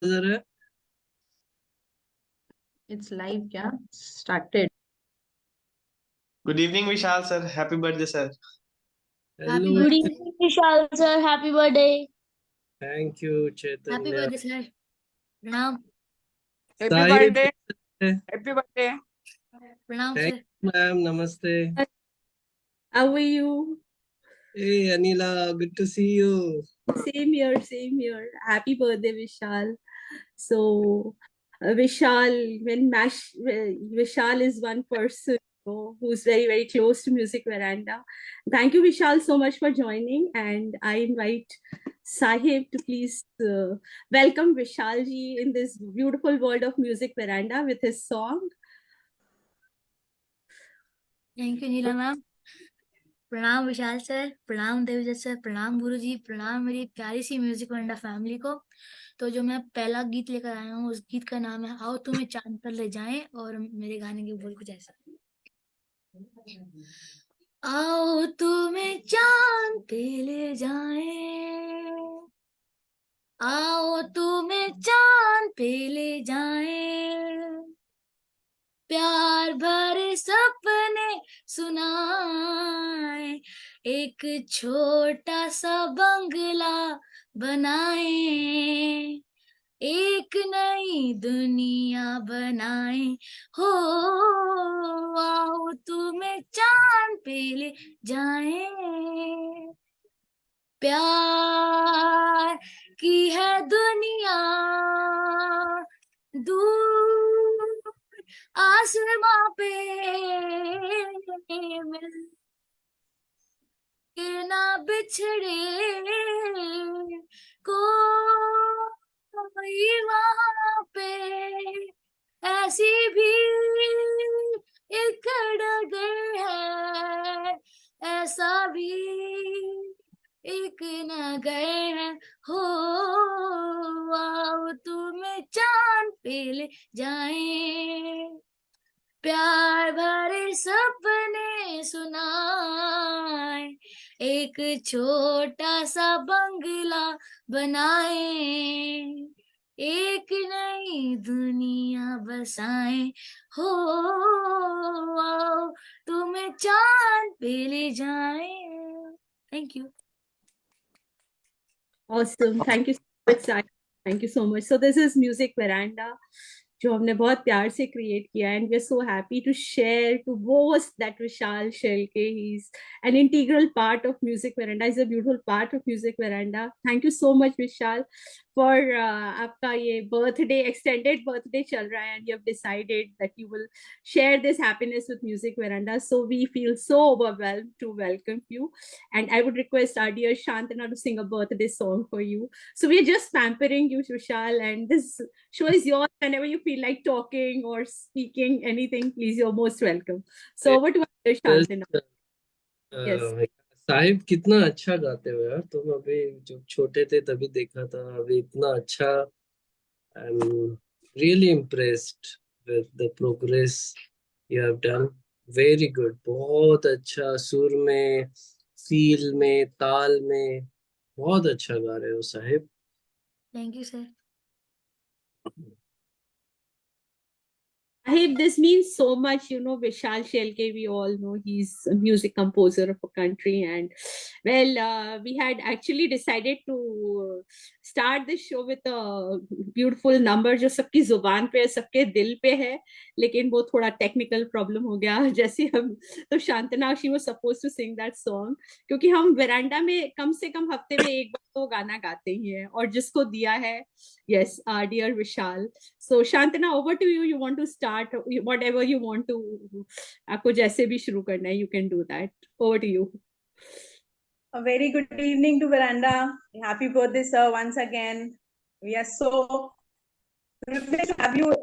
नजर है। It's live, yeah. Started. Good evening, Vishal sir. Happy birthday, sir. Hello, Good evening, Vishal sir. Happy birthday. Thank you Happy Chaitanya. birthday, sir. Pranam. Happy Sahib, birthday. Happy birthday. Pranam, thank sir. You ma'am, नमस्ते। How are you? Hey Anila, good to see you. Same here, same here. Happy birthday, Vishal. So, Vishal, Vishal is one person, who's very, very close to Music Veranda. Thank you, Vishal, so much for joining. And I invite Sahib to please welcome Vishal ji in this beautiful world of Music Veranda with his song. Thank you, Neela ma'am. प्रणाम विशाल sir, प्रणाम देवजत sir, प्रणाम गुरुजी, प्रणाम मेरी प्यारी सी music वंडा family को। तो जो मैं पहला गीत लेकर आया हूँ उस गीत का नाम है आओ तुम्हें चांद पर ले जाएं, और मेरे गाने के बोल कुछ ऐसा। आओ तुम्हें चांद पे ले जाएं, आओ तुम्हें चांद पे ले जाएं, प्यार भरे सपने सुनाए, एक छोटा सा बंगला बनाए, एक नई दुनिया बनाए हो, आओ तुम्हें चांद पे ले जाएं, प्यार की है दुनिया दूर आसमां पे, मिल के ना बिछड़े कोई वहां पे, ऐसी भी एक डगर है, ऐसा भी एक नगर है हो, आओ तुम्हें चांद पे ले जाएं, प्यार भरे सपने सुनाए, एक छोटा सा बंगला बनाए, एक नई दुनिया बसाए हो, आओ तुम्हें चांद पे ले जाए। Thank you. Awesome. Thank you so much, Sai. Thank you so much. So this is Music Veranda, जो हमने बहुत प्यार से क्रिएट किया, and we're so happy to share, to boast that Vishal Shelke, he's an integral part of Music Veranda. He's a beautiful part of Music Veranda. Thank you so much, Vishal, for आपका ये birthday, extended birthday चल रहा है, and you have decided that you will share this happiness with Music Veranda. So we feel so overwhelmed to welcome you, and I would request our dear Shantana to sing a birthday song for you. So we're just pampering you, Vishal, and this show is yours. Whenever you feel like talking or speaking anything, please, you're most welcome. So over to our Shantana. Yes. Sahib कितना अच्छा गाते हो यार तुम। अभी जब छोटे थे तभी देखा था, अभी इतना अच्छा। I am really impressed with the progress you have done. Very good, बहुत अच्छा। सुर में, फील में, ताल में बहुत अच्छा गा रहे हो Sahib. Thank you sir. Sahib, this means so much. Vishal Shelke, we all know he's a music composer of a country. And well, we had actually decided to start this show with a beautiful number जो सबकी जुबान पे, सबके दिल पे है, लेकिन वो थोड़ा टेक्निकल प्रॉब्लम हो गया। जैसे हम तो Shantana, she was supposed to sing that song, क्योंकि हम वेरांडा में कम से कम हफ्ते में एक बार तो गाना गाते ही हैं, और जिसको दिया है, yes, our dear Vishal. So Shantana, over to you. You want to start whatever you want to. आपको जैसे भी शुरू करना है, you can do that. Over to you. A very good evening to Veranda. Happy birthday, sir, once again. We are so privileged to have you,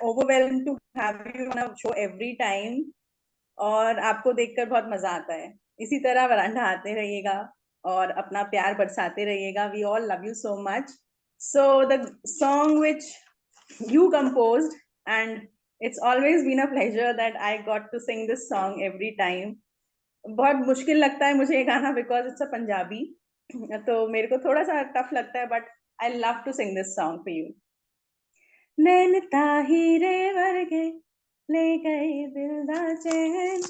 overwhelmed to have you on a show every time. और आपको देखकर बहुत मजा आता है। इसी तरह वरांडा आते रहिएगा और अपना प्यार बरसाते रहिएगा। We all love you so much. So the song which you composed, and it's always been a pleasure that I got to sing this song every time. बहुत मुश्किल लगता है मुझे ये गाना बिकॉज इट्स अ पंजाबी, तो मेरे को थोड़ा सा टफ लगता है, but I love to sing this song for you. नैन ताहीरे वर्गे ले गए दिल दा चैन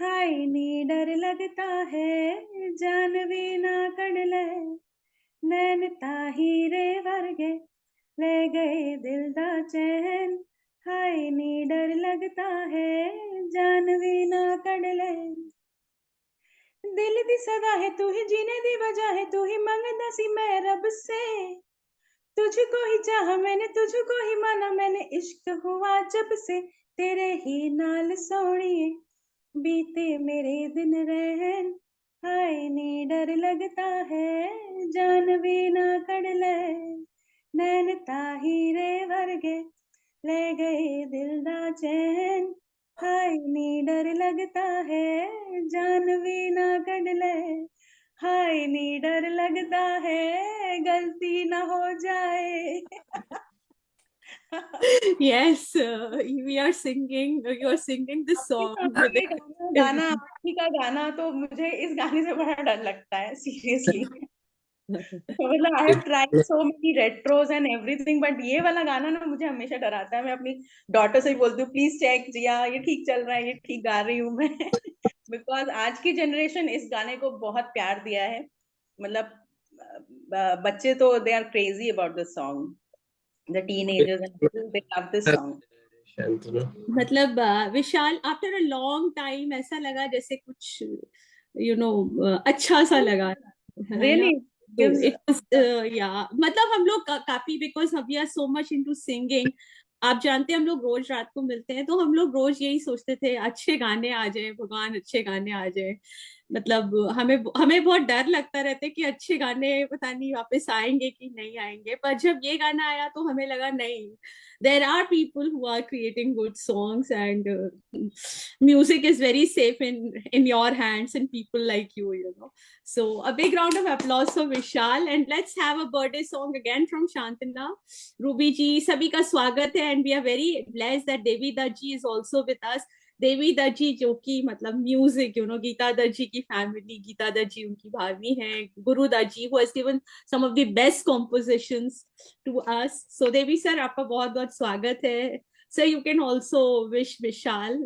हाय नी डर लगता है जान भी ना कड़ ले नैन ताहीरे वर्गे ले गए दिल दा चैन हाय नी डर लगता है जान भी ना कड़ ले दिल दी सदा है तू ही जीने दी वजह है तू ही मंगदा सी मैं रब से तुझको ही चाहा मैंने तुझको ही माना मैंने इश्क हुआ जब से तेरे ही नाल सोनिए बीते मेरे दिन रहन हाय नी डर लगता है जान भी ना कड़ ले नैन ताहीरे वर्गे ले गए दिल दा चैन हाय नी डर लगता है जान भी ना कड़ ले हाय नी डर लगता है गलती ना हो जाए Yes, we are singing. You are singing this song with ये गाना आखिरी का गाना तो मुझे इस गाने से बड़ा डर लगता है सीरियसली मतलब I have tried so many retros and everything but ये वाला गाना ना मुझे हमेशा डराता है मैं अपनी डॉटर से ही बोलती हूँ प्लीज चेक जिया ये ठीक चल रहा है ये ठीक गा रही हूँ मैं बिकॉज आज की जनरेशन इस गाने को बहुत प्यार दिया है मतलब बच्चे तो they are crazy about this song the teenagers and they love this song शांतना मतलब Vishal after a long time ऐसा लगा जैसे कुछ अच्छा सा लगा है ना? रियली तो it was, yeah, मतलब हम लोग काफी because we are so much into singing आप जानते हैं हम लोग रोज रात को मिलते हैं तो हम लोग रोज यही सोचते थे अच्छे गाने आ जाए भगवान अच्छे गाने आ जाए मतलब हमें हमें बहुत डर लगता रहता है कि अच्छे गाने पता नहीं वापस आएंगे कि नहीं आएंगे पर जब ये गाना आया तो हमें लगा नहीं there are people who are creating good songs and music is very safe in your hands and people like you know so a big round of applause for Vishal and let's have a birthday song again from Shantana Ruby ji sabhi ka swagat hai and we are very blessed that Devi Dutt ji is also with us देवी दत्त जी जो कि मतलब music Geeta Dutt जी की family Geeta Dutt जी उनकी भाभी हैं गुरु दत्त जी who has given some of the best compositions to us so Devi sir आपका बहुत बहुत स्वागत है sir you can also wish Vishal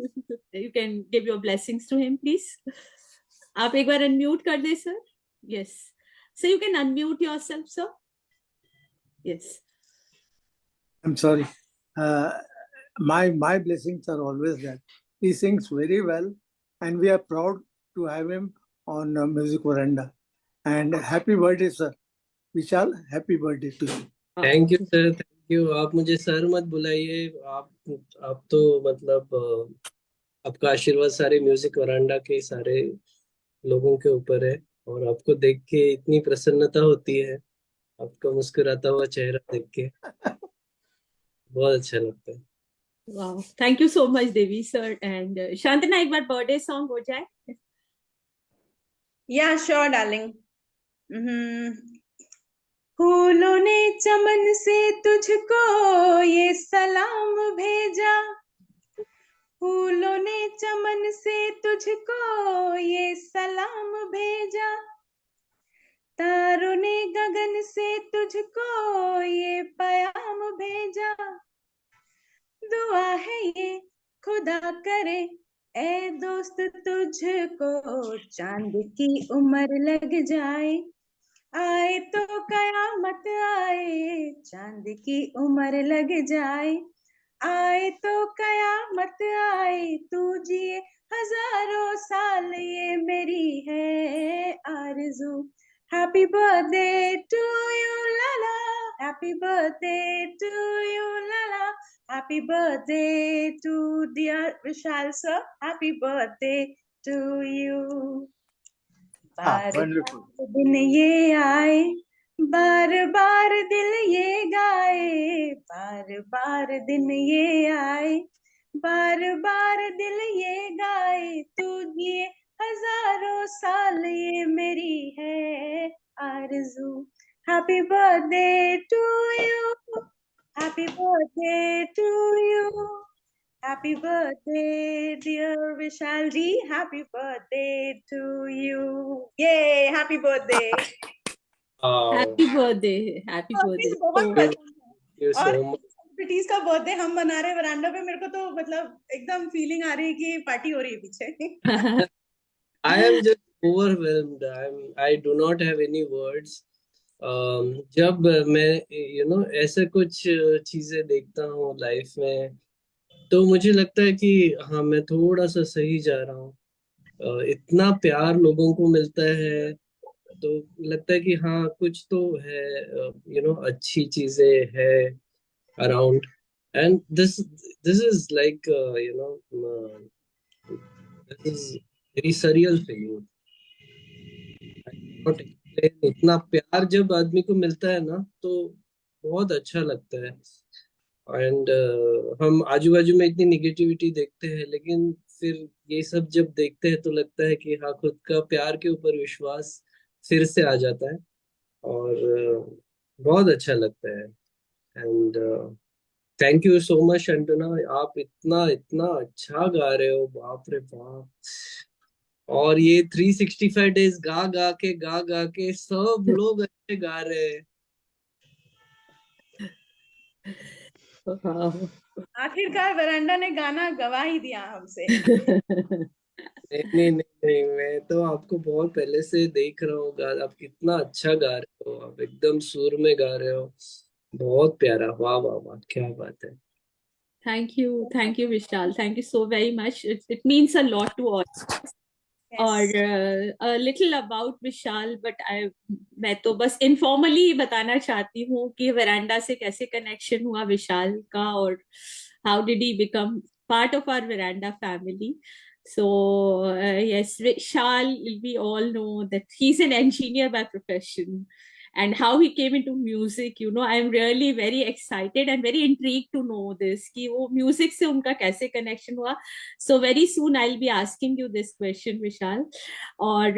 you can give your blessings to him please आप एक बार अनम्यूट कर दे sir yes so you can unmute yourself sir yes I'm sorry. My blessings are always there. He sings very well, and we are proud to have him on Music Veranda. And happy birthday, sir. Vishal, happy birthday to you. Thank you sir thank you आप मुझे sir मत बुलाइए आप तो मतलब आपका आशीर्वाद सारे म्यूजिक वरांडा के सारे लोगों के ऊपर है और आपको देख के इतनी प्रसन्नता होती है आपका मुस्कुराता हुआ चेहरा देख के बहुत अच्छा लगता है wow thank you so much Devi sir and Shantana एक बार बर्थडे सॉन्ग हो जाए या श्योर डार्लिंग फूलों ने चमन से तुझको ये सलाम भेजा फूलों ने चमन से तुझको ये सलाम भेजा तारों ने गगन से तुझको ये प्याम भेजा दुआ है ये खुदा करे ए दोस्त तुझको चांद की उम्र लग जाए आए तो कयामत आए चांद की उम्र लग जाए आए तो कयामत आए तू जिए हजारों साल ये मेरी है आरज़ू हैप्पी बर्थडे टू यू लाला हैप्पी बर्थडे टू यू लाला happy birthday to dear Vishal sir happy birthday to you बार Wonderful. बार दिन ये आए बार बार दिल ये गाए बार बार दिन ये आए बार बार दिल ये गाए तू ये हजारों साल ये मेरी है आरज़ू happy birthday to you happy birthday to you Happy birthday, dear Vishal ji. Happy birthday to you. Yay! Happy birthday. Happy birthday happy और बर्थडे मुझे बहुत तो पसंद है you और so much सेलिब्रिटीज का बर्थडे हम मना रहे हैं वरांडा पे, मेरे को तो मतलब एकदम फीलिंग आ रही है कि पार्टी हो रही है पीछे। I am just overwhelmed. I do not have any words. जब मैं ऐसे कुछ चीजें देखता हूँ लाइफ में, तो मुझे लगता है कि हाँ, मैं थोड़ा सा सही जा रहा हूँ। इतना प्यार लोगों को मिलता है, तो लगता है कि हाँ, कुछ तो है, अच्छी चीजें है around. And this is like this is very surreal feeling. Not explain. इतना प्यार जब आदमी को मिलता है ना, तो बहुत अच्छा लगता है। एंड हम आजू बाजू में इतनी निगेटिविटी देखते हैं, लेकिन फिर ये सब जब देखते हैं तो लगता है कि हाँ, खुद का प्यार के ऊपर विश्वास फिर से आ जाता है। और बहुत अच्छा लगता है। And thank you so much अंटना, आप इतना इतना अच्छा गा रहे हो, बाप रे बाप। और ये 365 डेज गा गा के सब लोग अच्छे गा रहे हैं। Wow. आखिरकार वरांडा ने गाना गवा ही दिया हमसे। नहीं नहीं नहीं नहीं, मैं तो आपको बहुत पहले से देख रहा हूँ, आप कितना अच्छा गा रहे हो, आप एकदम सुर में गा रहे हो। बहुत प्यारा, वाह वाह वाह, क्या बात है। Thank you, Vishal. Thank you so very much. It means a lot to us. और a little about Vishal, but मैं तो बस इनफॉर्मली बताना चाहती हूँ कि वरांडा से कैसे कनेक्शन हुआ विशाल का, और how did he become part of our Veranda family. So yes, Vishal, we all know that he's an engineer by profession, and how he came into music, I'm really very excited and very intrigued to know this, कि वो music से उनका कैसे connection हुआ. So very soon I'll be asking you this question, Vishal. और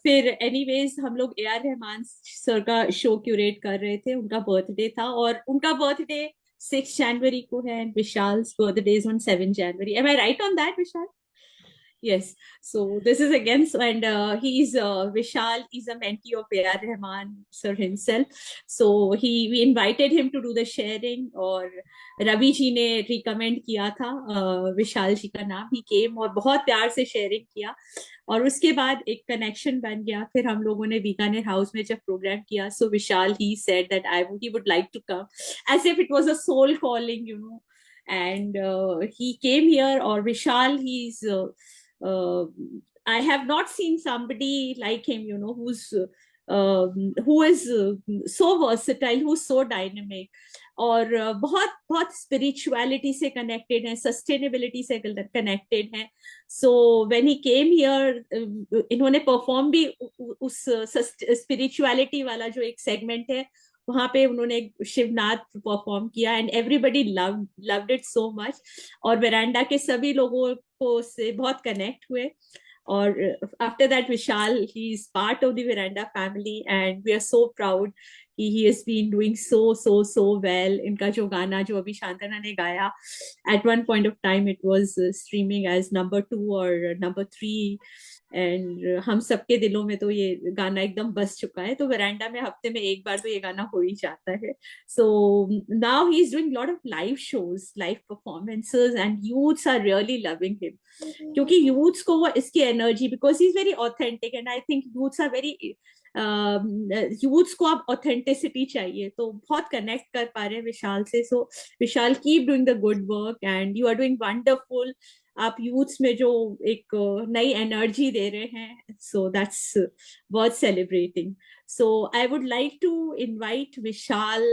फिर anyways हम लोग ए आर रहमान सर का शो क्यूरेट कर रहे थे, उनका बर्थडे था, और उनका बर्थडे 6 जनवरी को है, and Vishal's birthday is on 7 January. Am I right on that, Vishal? Yes. So this is again, and he's Vishal is a mentee of A.R. Rahman sir himself. So we invited him to do the sharing, और रवि जी ने recommend किया था विशाल जी का नाम. ही केम और बहुत प्यार से शेयरिंग किया, और उसके बाद एक कनेक्शन बन गया. फिर हम लोगों ने बीकानेर हाउस में जब प्रोग्राम किया, so Vishal he said that he would like to come, as if it was a soul calling, and he came here. Or Vishal, he's I have not seen somebody like him, who is so versatile, who's so dynamic, और बहुत बहुत spirituality से connected है, sustainability से connected है. So when he came here, इन्होंने perform भी उस स्पिरिचुअलिटी वाला जो एक सेगमेंट है, वहां पे उन्होंने शिवनाथ परफॉर्म किया, and everybody loved it so much. और वेरांडा के सभी लोगों को से बहुत कनेक्ट हुए. और after that, Vishal, he is part of the Veranda family, and we are so proud. He has been doing so well. इनका जो गाना जो अभी शांतना ने गाया, at one point of time it was streaming as number 2 or number 3, and हम सबके दिलों में तो ये गाना एकदम बस चुका है. तो वरांडा में हफ्ते में एक बार तो ये गाना हो ही जाता है. So now he is doing lot of live shows, live performances, and youths are really loving him, क्योंकि यूथ्स को वो इसकी energy, because he is very authentic, and I think youths are very youths को अब authenticity चाहिए, तो बहुत connect कर पा रहे हैं विशाल से. So Vishal, keep doing the good work, and you are doing wonderful. आप यूथ्स में जो एक नई एनर्जी दे रहे हैं, so that's worth celebrating. So I would like to invite Vishal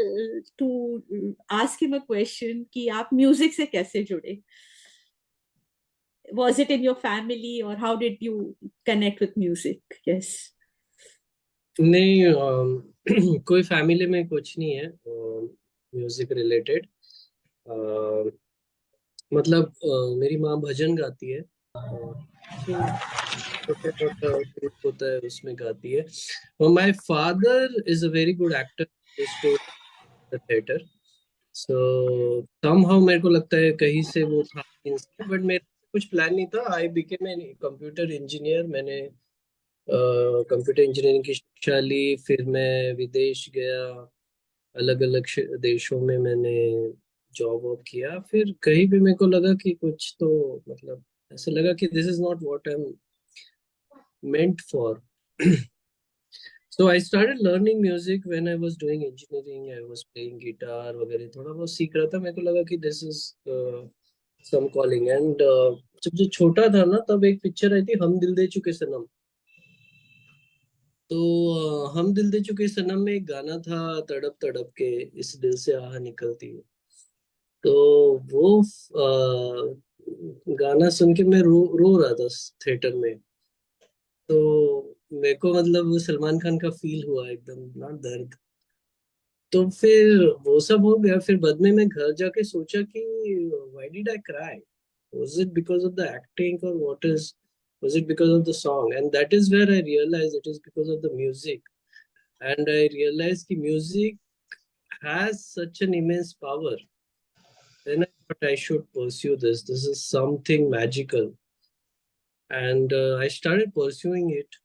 to ask him a question कि आप म्यूजिक से कैसे जुड़े. Was it in your family, or how did you connect with music? Yes. नहीं, कोई फैमिली में कुछ नहीं है म्यूजिक रिलेटेड. मतलब मेरी माँ भजन गाती है, छोटे छोटा ग्रुप होता है उसमें गाती है. और my father is a very good actor, theatre. So somehow मेरे को लगता है कहीं से वो था, बट मेरा कुछ प्लान नहीं था. I became a computer engineer. मैंने कंप्यूटर इंजीनियरिंग की शिक्षा ली, फिर मैं विदेश गया. अलग अलग देशों में मैंने जॉब वॉब किया, फिर कहीं भी मेरे को लगा कि कुछ तो मतलब ऐसा लगा कि this is not what I am meant for. So I started learning music when I was doing engineering. I was playing guitar वगैरह थोड़ा बहुत सीख रहा था. मेरे को लगा कि this is some calling. And जब जो छोटा था ना, तब एक पिक्चर आई थी हम दिल दे चुके सनम. तो हम दिल दे चुके सनम में एक गाना था, तड़प तड़प के इस दिल से आह निकलती है. तो वो गाना सुन के मैं रो रहा था थिएटर में. तो मेरे को मतलब वो सलमान खान का फील हुआ एकदम ना, दर्द. तो फिर वो सब हो गया. फिर बाद में मैं घर जाके सोचा कि why did I cry, was it because of the acting और what is, was it because of the song? And that is where I realized it is because of the music. And I realized कि music has such an immense power. Then I thought I should pursue this. This is something magical. And I started pursuing it.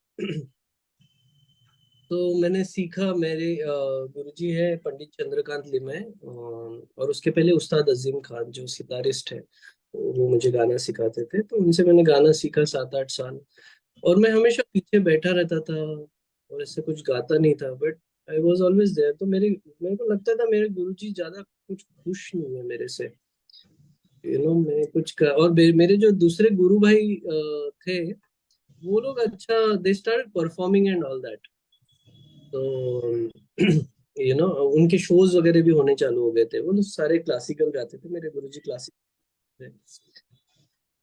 तो मैंने सीखा. मेरे गुरुजी है पंडित चंद्रकांत लिमय, और उसके पहले उस्ताद अजीम खान जो सितारिस्ट है, वो मुझे गाना सिखाते थे. तो उनसे मैंने गाना सीखा 7-8 साल. और मैं हमेशा पीछे बैठा रहता था और ऐसे कुछ गाता नहीं था, but I was always there. तो मेरे को लगता था मेरे गुरुजी ज्यादा कुछ खुश नहीं है मेरे से, मैं कुछ और मेरे जो दूसरे गुरु भाई थे, वो लोग अच्छा, they started performing and all that. तो उनके शोज वगैरह भी होने चालू हो गए थे. वो लोग सारे क्लासिकल गाते थे, मेरे गुरुजी क्लासिकल थे.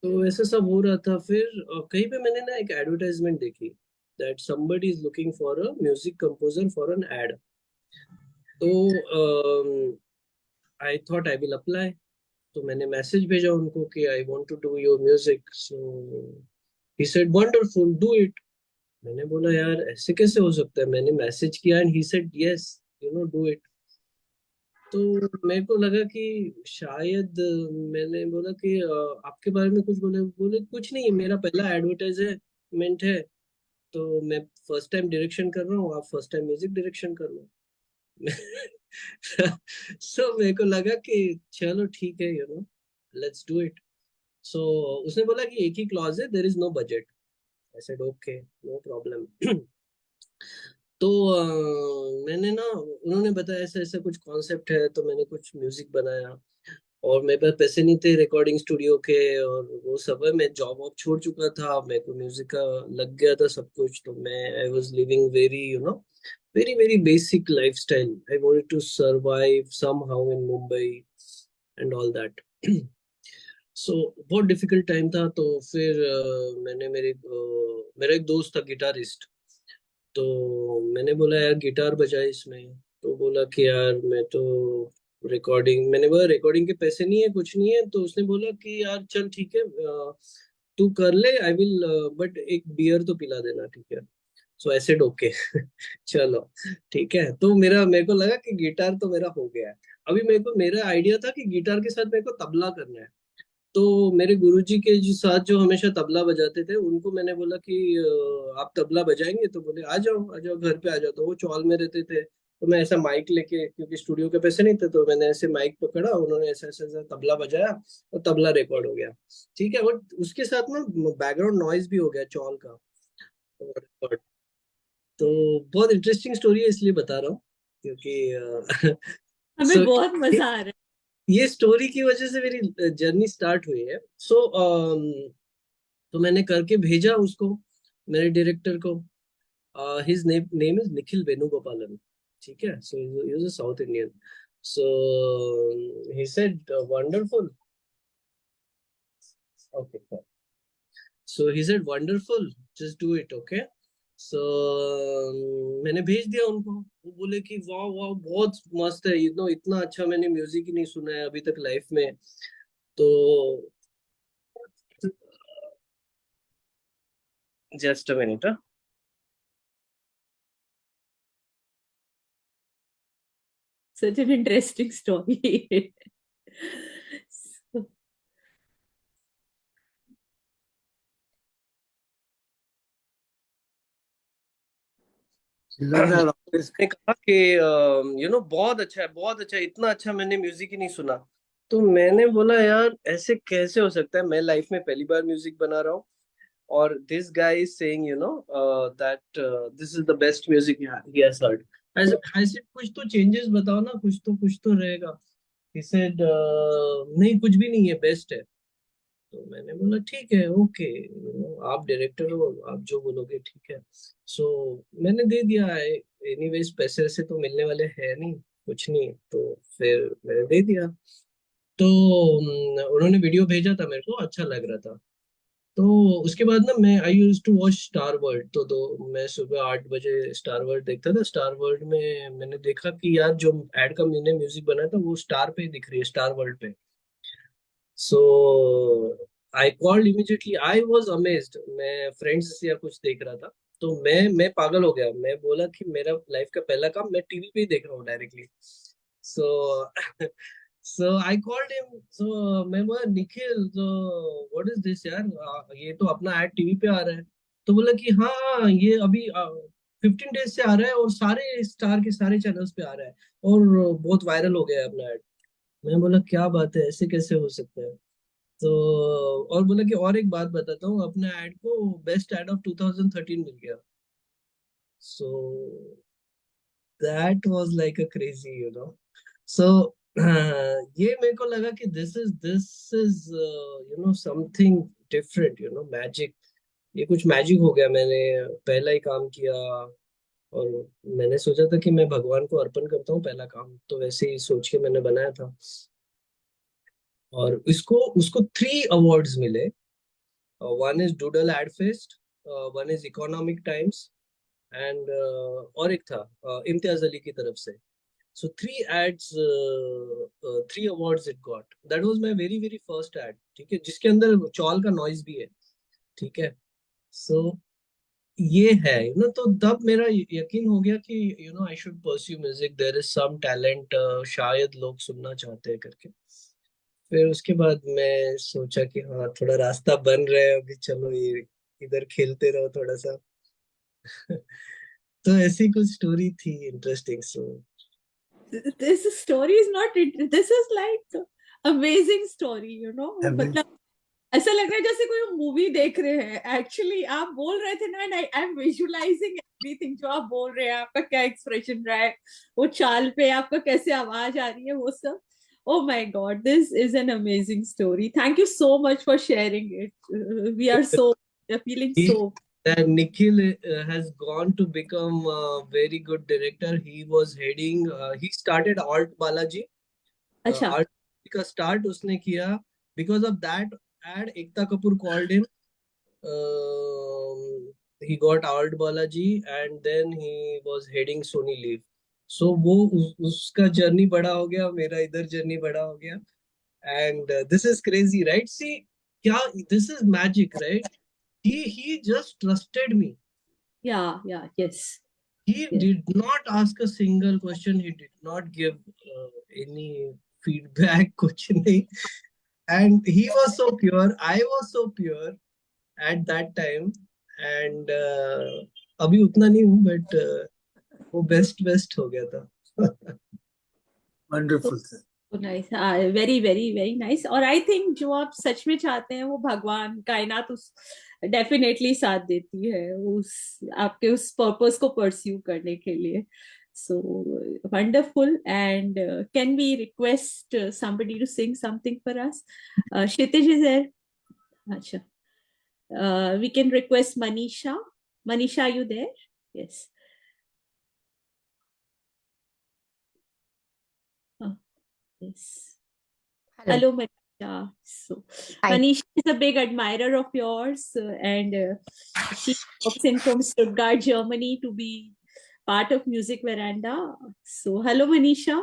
तो ऐसा सब हो रहा था. फिर कहीं पे मैंने ना एक एडवर्टाइजमेंट देखी that somebody is looking for a music composer for an ad. तो I thought I will apply. तो मैंने मैसेज भेजा उनको कि I want to do your music. So he said wonderful, do it. मैंने बोला यार ऐसे कैसे हो सकता है. मैंने मैसेज किया and he said yes, do it. तो मेरे को लगा कि शायद मैंने बोला कि आपके बारे में कुछ बोले. बोले कुछ नहीं, मेरा पहला एडवर्टाइजमेंट है, तो मैं फर्स्ट टाइम डायरेक्शन कर रहा हूँ, आप फर्स्ट टाइम म्यूजिक डायरेक्शन कर लो. सो मेरे को लगा कि चलो ठीक है, लेट्स डू इट. सो उसने बोला कि एक ही क्लॉज है, there is no budget. I said okay, no problem. तो मैंने ना, उन्होंने बताया ऐसा ऐसा कुछ कॉन्सेप्ट है, तो मैंने कुछ म्यूजिक बनाया. और मेरे पास पैसे नहीं थे रिकॉर्डिंग स्टूडियो के और वो सब है. मैं जॉब वॉब छोड़ चुका था, मेरे को म्यूजिक का लग गया था सब कुछ. तो मैं I was living very very very basic lifestyle. I wanted to survive somehow in Mumbai and all that. So बहुत डिफिकल्ट टाइम था. तो फिर मैंने मेरा एक दोस्त था गिटारिस्ट. तो मैंने बोला यार गिटार बजा इसमें. तो बोला कि यार मैं तो रिकॉर्डिंग, मैंने बोला रिकॉर्डिंग के पैसे नहीं है, कुछ नहीं है. तो उसने बोला कि यार चल ठीक है, तू कर ले, आई विल, बट एक बियर तो पिला देना, ठीक है. सो ऐसे ओके. चलो ठीक है. तो मेरे को लगा कि गिटार तो मेरा हो गया है. अभी मेरा आइडिया था कि गिटार के साथ मेरे को तबला करना है. तो मेरे गुरुजी के साथ जो हमेशा तबला बजाते थे, उनको मैंने बोला कि आप तबला बजाएंगे. तो बोले आ जाओ घर पे आ जाओ. तो वो चौल में रहते थे. तो मैं ऐसा माइक लेके, क्योंकि स्टूडियो के पैसे नहीं थे, तो मैंने ऐसे माइक पकड़ा, उन्होंने ऐसा ऐसा ऐसा तबला बजाया और तबला रिकॉर्ड हो गया. ठीक है. और उसके साथ ना बैकग्राउंड नॉइज भी हो गया चौल का. और तो बहुत इंटरेस्टिंग स्टोरी है, इसलिए बता रहा हूँ क्योंकि हमें so, बहुत मजा आ रहा है. ये स्टोरी की वजह से मेरी जर्नी स्टार्ट हुई है. तो मैंने करके भेजा उसको, मेरे डायरेक्टर को. His name is Nikhil Venugopalan. ठीक है. So he is a South Indian. So he said wonderful. Okay. So he said wonderful, just do it. Okay. So मैंने भेज दिया उनको. वो बोले कि वाह वाह बहुत मस्त है, इतना अच्छा मैंने म्यूजिक ही नहीं सुना है अभी तक लाइफ में. तो just a minute. Such an interesting story. So, Children are always ने कहा कि बहुत अच्छा है, बहुत अच्छा है, इतना अच्छा मैंने म्यूजिक ही नहीं सुना. तो मैंने बोला यार ऐसे कैसे हो सकता है, मैं लाइफ में पहली बार म्यूजिक बना रहा हूँ और this guy is saying that this is the best music he has heard. I said कुछ तो चेंजेस बताओ ना, कुछ तो रहेगा। ही सेड नहीं कुछ भी नहीं है, बेस्ट है। तो मैंने बोला ठीक है, ओके, आप डायरेक्टर हो, आप जो बोलोगे ठीक है। सो मैंने दे दिया। एनीवेज पैसे वैसे तो मिलने वाले हैं नहीं, कुछ नहीं, तो फिर मैंने दे दिया। तो उन्होंने वीडियो भेजा था मेरे को, अच्छा लग रहा था। तो उसके बाद ना मैं I used to watch Star World. तो मैं सुबह 8 बजे स्टार वर्ल्ड देखता था। स्टार वर्ल्ड में मैंने देखा कि यार जो एड का मैंने म्यूजिक बनाया था वो स्टार पे दिख रही है, स्टार वर्ल्ड पे। So I called immediately, I was amazed. मैं फ्रेंड्स या कुछ देख रहा था, तो मैं पागल हो गया। मैं बोला कि मेरा लाइफ का पहला काम मैं टीवी पे ही देख रहा हूँ directly. So so I called him. So मैं बोला निखिल, तो व्हाट इज दिस यार, ये तो अपना एड टीवी पे आ रहा है। तो बोला कि हाँ हाँ, ये अभी 15 डेज से आ रहा है और सारे स्टार के सारे चैनल्स पे आ रहा है और बहुत वायरल हो गया है अपना एड। मैं बोला क्या बात है, ऐसे कैसे हो सकता है। तो और बोला कि और एक बात बताता हूँ, अपने ऐड को बेस्ट ऐड ऑफ 2013 मिल गया। So that was like a crazy so ये मेरे को लगा कि this is something different, magic. ये कुछ मैजिक हो गया। मैंने पहला ही काम किया और मैंने सोचा था कि मैं भगवान को अर्पण करता हूँ पहला काम, तो वैसे ही सोच के मैंने बनाया था। और इसको उसको 3 अवार्ड्स मिले। One is Doodle ad fest, one is Economic Times, and और एक था इम्तियाज अली की तरफ से। So 3 ads, 3 awards it got. That was my very very first ad, ठीक है, जिसके अंदर चौल का नॉइज भी है, ठीक है। सो ये है तो तब मेरा यकीन हो गया कि I should pursue music, there is some talent, शायद लोग सुनना चाहते हैं करके। फिर उसके बाद मैं सोचा कि हाँ थोड़ा रास्ता बन रहा है अभी, चलो ये इधर खेलते रहो थोड़ा सा। तो ऐसी कुछ स्टोरी थी interesting. So This story is not this is like amazing story, Amazing. मतलब ऐसा लग रहा है जैसे कोई मूवी देख रहे हैं। एक्चुअली आप बोल रहे थे ना, and I am visualising everything जो आप बोल रहे हैं, आपका क्या एक्सप्रेशन रहा है, वो चाल पे आपका कैसे आवाज आ रही है, वो सब। Oh my God, this is an amazing story. Thank you so much for sharing it. We are feeling so. Nikhil has gone to become a very good director. He was heading, he started Alt Balaji. अच्छा, Alt का start उसने किया. Because of that ad, Ekta Kapoor called him. He got Alt Balaji and then he was heading Sony Live. So वो उसका journey बड़ा हो गया, मेरा इधर जर्नी बड़ा हो गया। And this is crazy, right? See, क्या this is magic, right? He just trusted me. yeah, yes, He yes. did not ask a single question. He did not give any feedback, कुछ नहीं. And he was so pure. I was so pure at that time. And अभी उतना नहीं हूँ, but वो best हो गया था. Wonderful, sir. Nice, very very very nice. और आई थिंक जो आप सच में चाहते हैं वो भगवान कायनात उस डेफिनेटली साथ देती है उस आपके उस पर्पस को परस्यू करने के लिए। So wonderful. And can we request somebody to sing something for us? Kshitij is there? अच्छा, we can request Manisha. Manisha, are you there? Yes. Oh, yes. Hello. Hello, Manisha. So, Hi. Manisha is a big admirer of yours, and she comes in from Stuttgart, Germany, to be part of Music Veranda. So, hello, Manisha.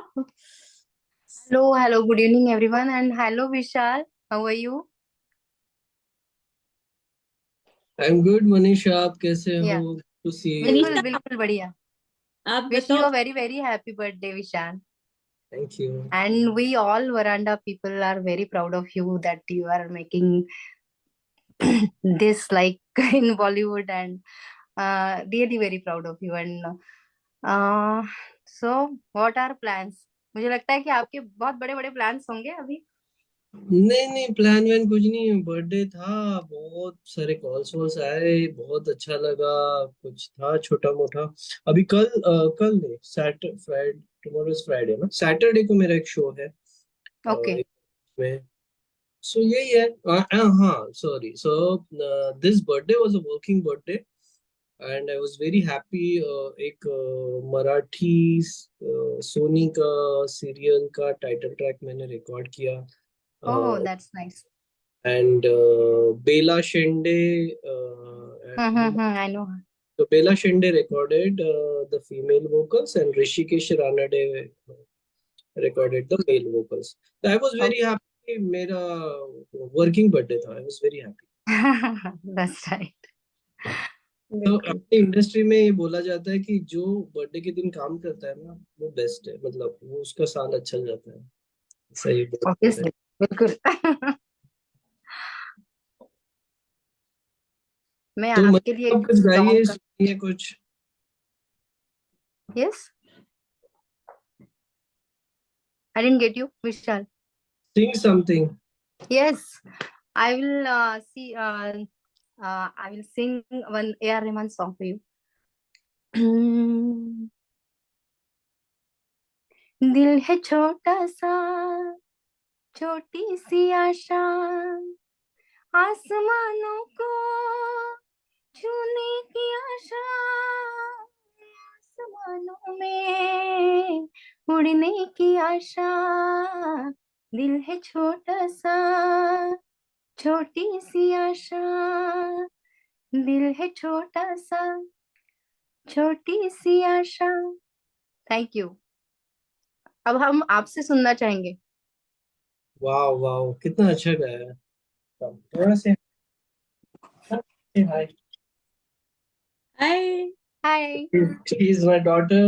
Hello. Good evening, everyone. And hello, Vishal. How are you? I'm good, Manisha. आप कैसे Yeah. हो? To see you. Manisha, बिल्कुल बढ़िया. आप Wish you बताओ। a very, very happy birthday, Vishal. Thank you. And we all Veranda people are very proud of you that you are making this like in Bollywood and really very proud of you. And so what are plans? मुझे लगता है कि आपके बहुत बड़े बड़े plans होंगे अभी. नहीं प्लान वैन कुछ नहीं, बर्थडे था, बहुत सारे कॉल्स वॉल्स आए, बहुत अच्छा लगा, कुछ था छोटा मोटा। अभी कल नहीं, सैटर फ्राइडे, टुमारो इज फ्राइडे ना, सैटरडे को मेरा एक शो है Okay. एक में। सो यही है। हाँ sorry, so this birthday was a working birthday and I was very happy. एक मराठी सोनी का सीरियल का टाइटल ट्रैक मैंने रिकॉर्ड किया, Oh, that's nice. and Bela Shende, I know her. so Bela Shende recorded the female vocals and Rishikesh Ranade recorded the male vocals. So I was very happy. मेरा working birthday था, I was very happy. That's right. तो बिल्कुल. अपनी industry में ये बोला जाता है कि जो बर्थडे के दिन काम करता है ना, वो बेस्ट है, मतलब वो उसका साल अच्छा जाता है। सही बोलते हैं। Obviously. बिल्कुल. मैं तो आपके लिए मतलब एक कुछ गाइए, सॉन्ग का. सुनिए कुछ। Yes. I didn't get you, Vishal. Sing something. Yes. I will I will sing one A.R. Rahman song for you. दिल है छोटा सा, छोटी सी आशा, आसमानों को छूने की आशा, आसमानों में उड़ने की आशा, दिल है छोटा सा, छोटी सी आशा, दिल है छोटा सा, छोटी सी आशा. Thank you. अब हम आपसे सुनना चाहेंगे. वाह वाह, कितना अच्छा गाया है। थोड़ा से हाय। Hi. Hi. She is my daughter.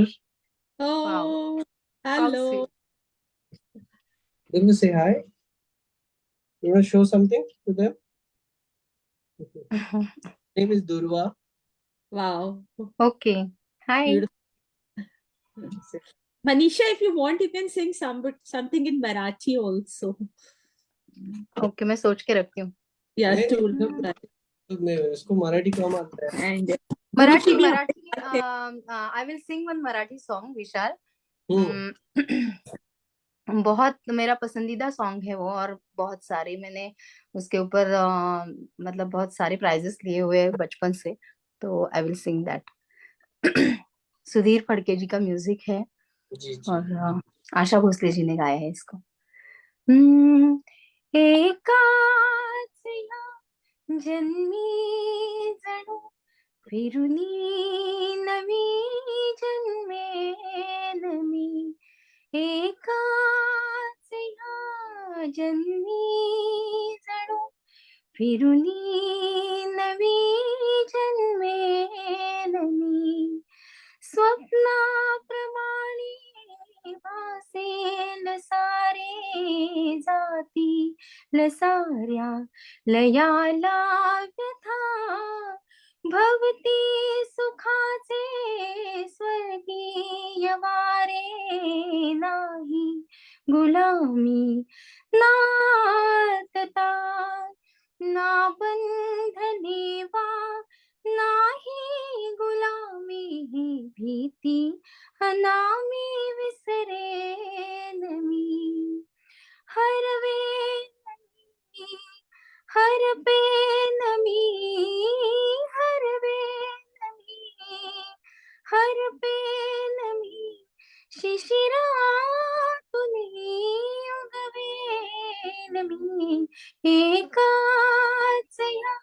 Oh, How hello. sweet. Let me say hi. You want to show something to them? Name is Durva. Wow. Okay. Hi. Beautiful. Manisha, if you want, you can sing something in Marathi also. Okay, मैं सोच के रखती हूँ. Yeah, नहीं, to नहीं, इसको मराठी कम आता है। and Marathi Guruji, I will sing one Marathi song, Vishal. हम्म। बहुत मेरा पसंदीदा सॉन्ग है वो, और बहुत सारे मैंने उसके ऊपर मतलब बहुत सारे प्राइजेस लिए हुए हैं बचपन से, तो I will sing that. Sudhir Phadke ji का म्यूजिक है जी जी। और आशा भोसले जी ने गाया है इसको. एकाच या जन्मी जणू फिरुनी नवी जन्मेल मी, एकाच या जन्मी जणू फिरुनी नवी जन्मेल मी, स्वप्नाप्रमाणे भासेल सारे जाती लसाऱ्या लयाला व्यथा, भवती सुखाचे स्वर्गीय वारे नाही, गुलामी नातता ना बंधनी वा नाही, गुलामी ही भीती अनामी विसरेन मी, हरवेन मी, हरपेन मी, हरवेन मी, हरपेन मी, शिशिरातुनी उगवेन मी, एकाच या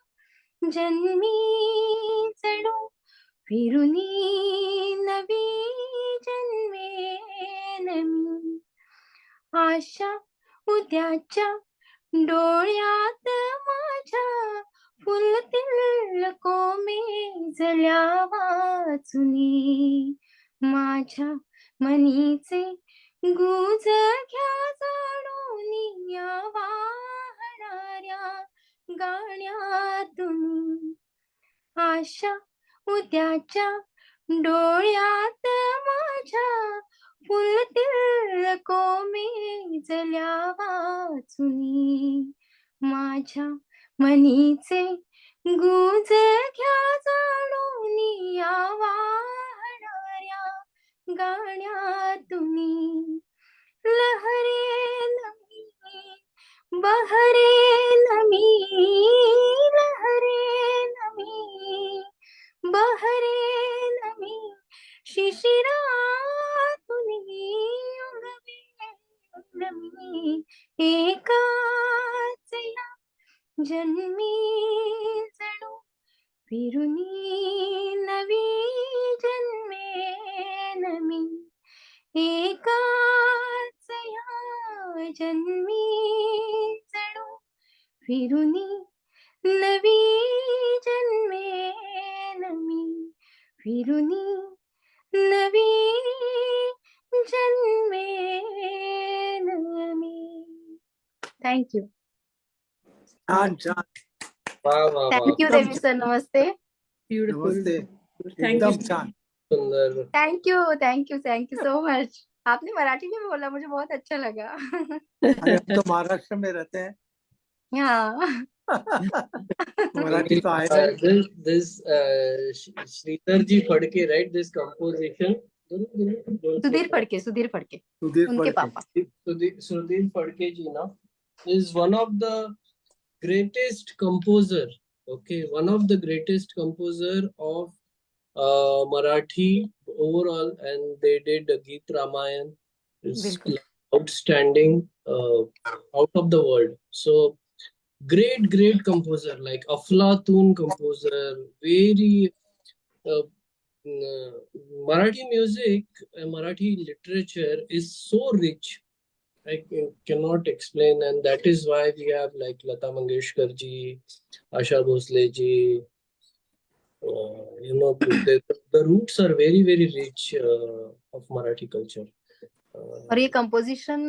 जन्मी जणू फिरुनी नवी जन्मेन मी, आशा उद्याच्या डोळ्यात माझ्या फुलतील कोमेजल्या वाचुनी, माझ्या मनीचे गुज घ्या जाणून या वाहणाऱ्या गाण्यातून, आशा उद्याच्या डोळ्यात माझ्या फुल तिलकों में जल्या वाचुनी माझ्या मनीचे गुंजक्या जाणूनी आवाहणाऱ्या गाण्यातुनी लहरे नमी बहरे नमी लहरे नमी बहरे नमी शिशिरातुनी उगवे नमी एकाच या जन्मी जणू फिरुनी नवी जन्मे नमी एकाच या जन्मी जणू फिरुनी नवी जन्मे नमी फिरुनी नवी जन्मे नमी. Thank you. छान छान. वाह वाह वाह, थँक यू देवी सर. नमस्ते. Beautiful. नमस्ते. Thank you. एकदम छान. सुंदर. Thank you so much. आपने मराठी में बोला, मुझे बहुत अच्छा लगा. अरे हम तो महाराष्ट्र में रहते हैं. हाँ. मराठी तो आएगा. This Sridhar ji Phadke, right? This composition. Sudhir Phadke. Sudhir उनके फडके. पापा. Sudhir Phadke ji, na, is one of the greatest composer. Okay, one of the greatest composer of Marathi overall, and they did Geet Ramayan. It's बिल्कुल. outstanding, out of the world. So great composer, like Aflatun composer, very Marathi music, Marathi literature is so rich. I cannot explain, and that is why we have like Lata Mangeshkar ji, Asha Bhosle ji. The roots are very rich of Marathi culture. और ये composition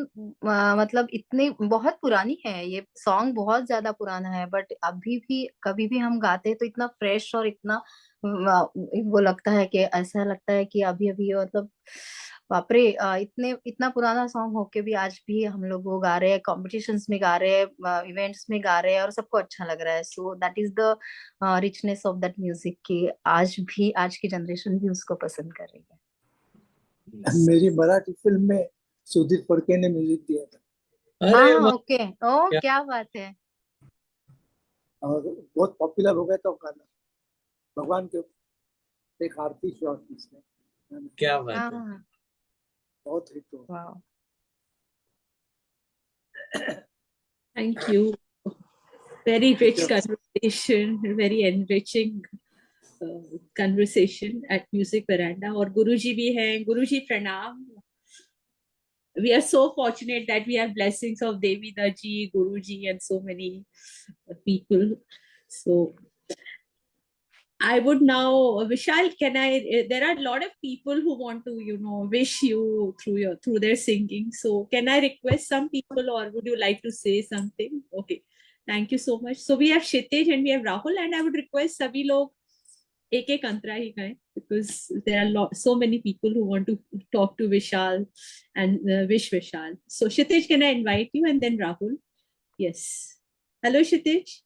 मतलब इतनी बहुत पुरानी है. ये song बहुत ज्यादा पुराना है, बट अभी भी कभी भी हम गाते हैं तो इतना फ्रेश और इतना वो लगता है कि ऐसा लगता है कि अभी अभी मतलब बाप रे, इतना पुराना सॉन्ग होके भी आज भी हम लोग वो गा रहे हैं, कॉम्पिटिशन्स में गा रहे हैं, इवेंट्स में गा रहे हैं और सबको अच्छा लग रहा है. So that is the richness of that music कि आज की जनरेशन भी उसको पसंद कर रही है. मेरी मराठी फिल्म में सुधीर फडके ने म्यूजिक दिया था. अरे हाँ, वाह, ओके. ओ क्या बात है. और बहुत पॉपुलर हो गया था वो गाना. भगवान के ऊपर एक आरती शॉट इसमें. क्या बात है. हाँ. बहुत हिट हुआ. वाह. Thank you. Very rich conversation, very enriching conversation at Music Veranda. और गुरुजी भी हैं. गुरुजी प्रणाम. We are so fortunate that we have blessings of Devi Daji, Guruji, and so many people. So I would now, Vishal, there are a lot of people who want to, wish you through their singing. So can I request some people, or would you like to say something? Okay. Thank you so much. So we have Kshitij and we have Rahul, and I would request sabhi log एक अंतरा ही गाएं, because there are so many people who want to talk to Vishal and wish Vishal. So Kshitij, can I invite you, and then Rahul? Yes. Hello, Kshitij.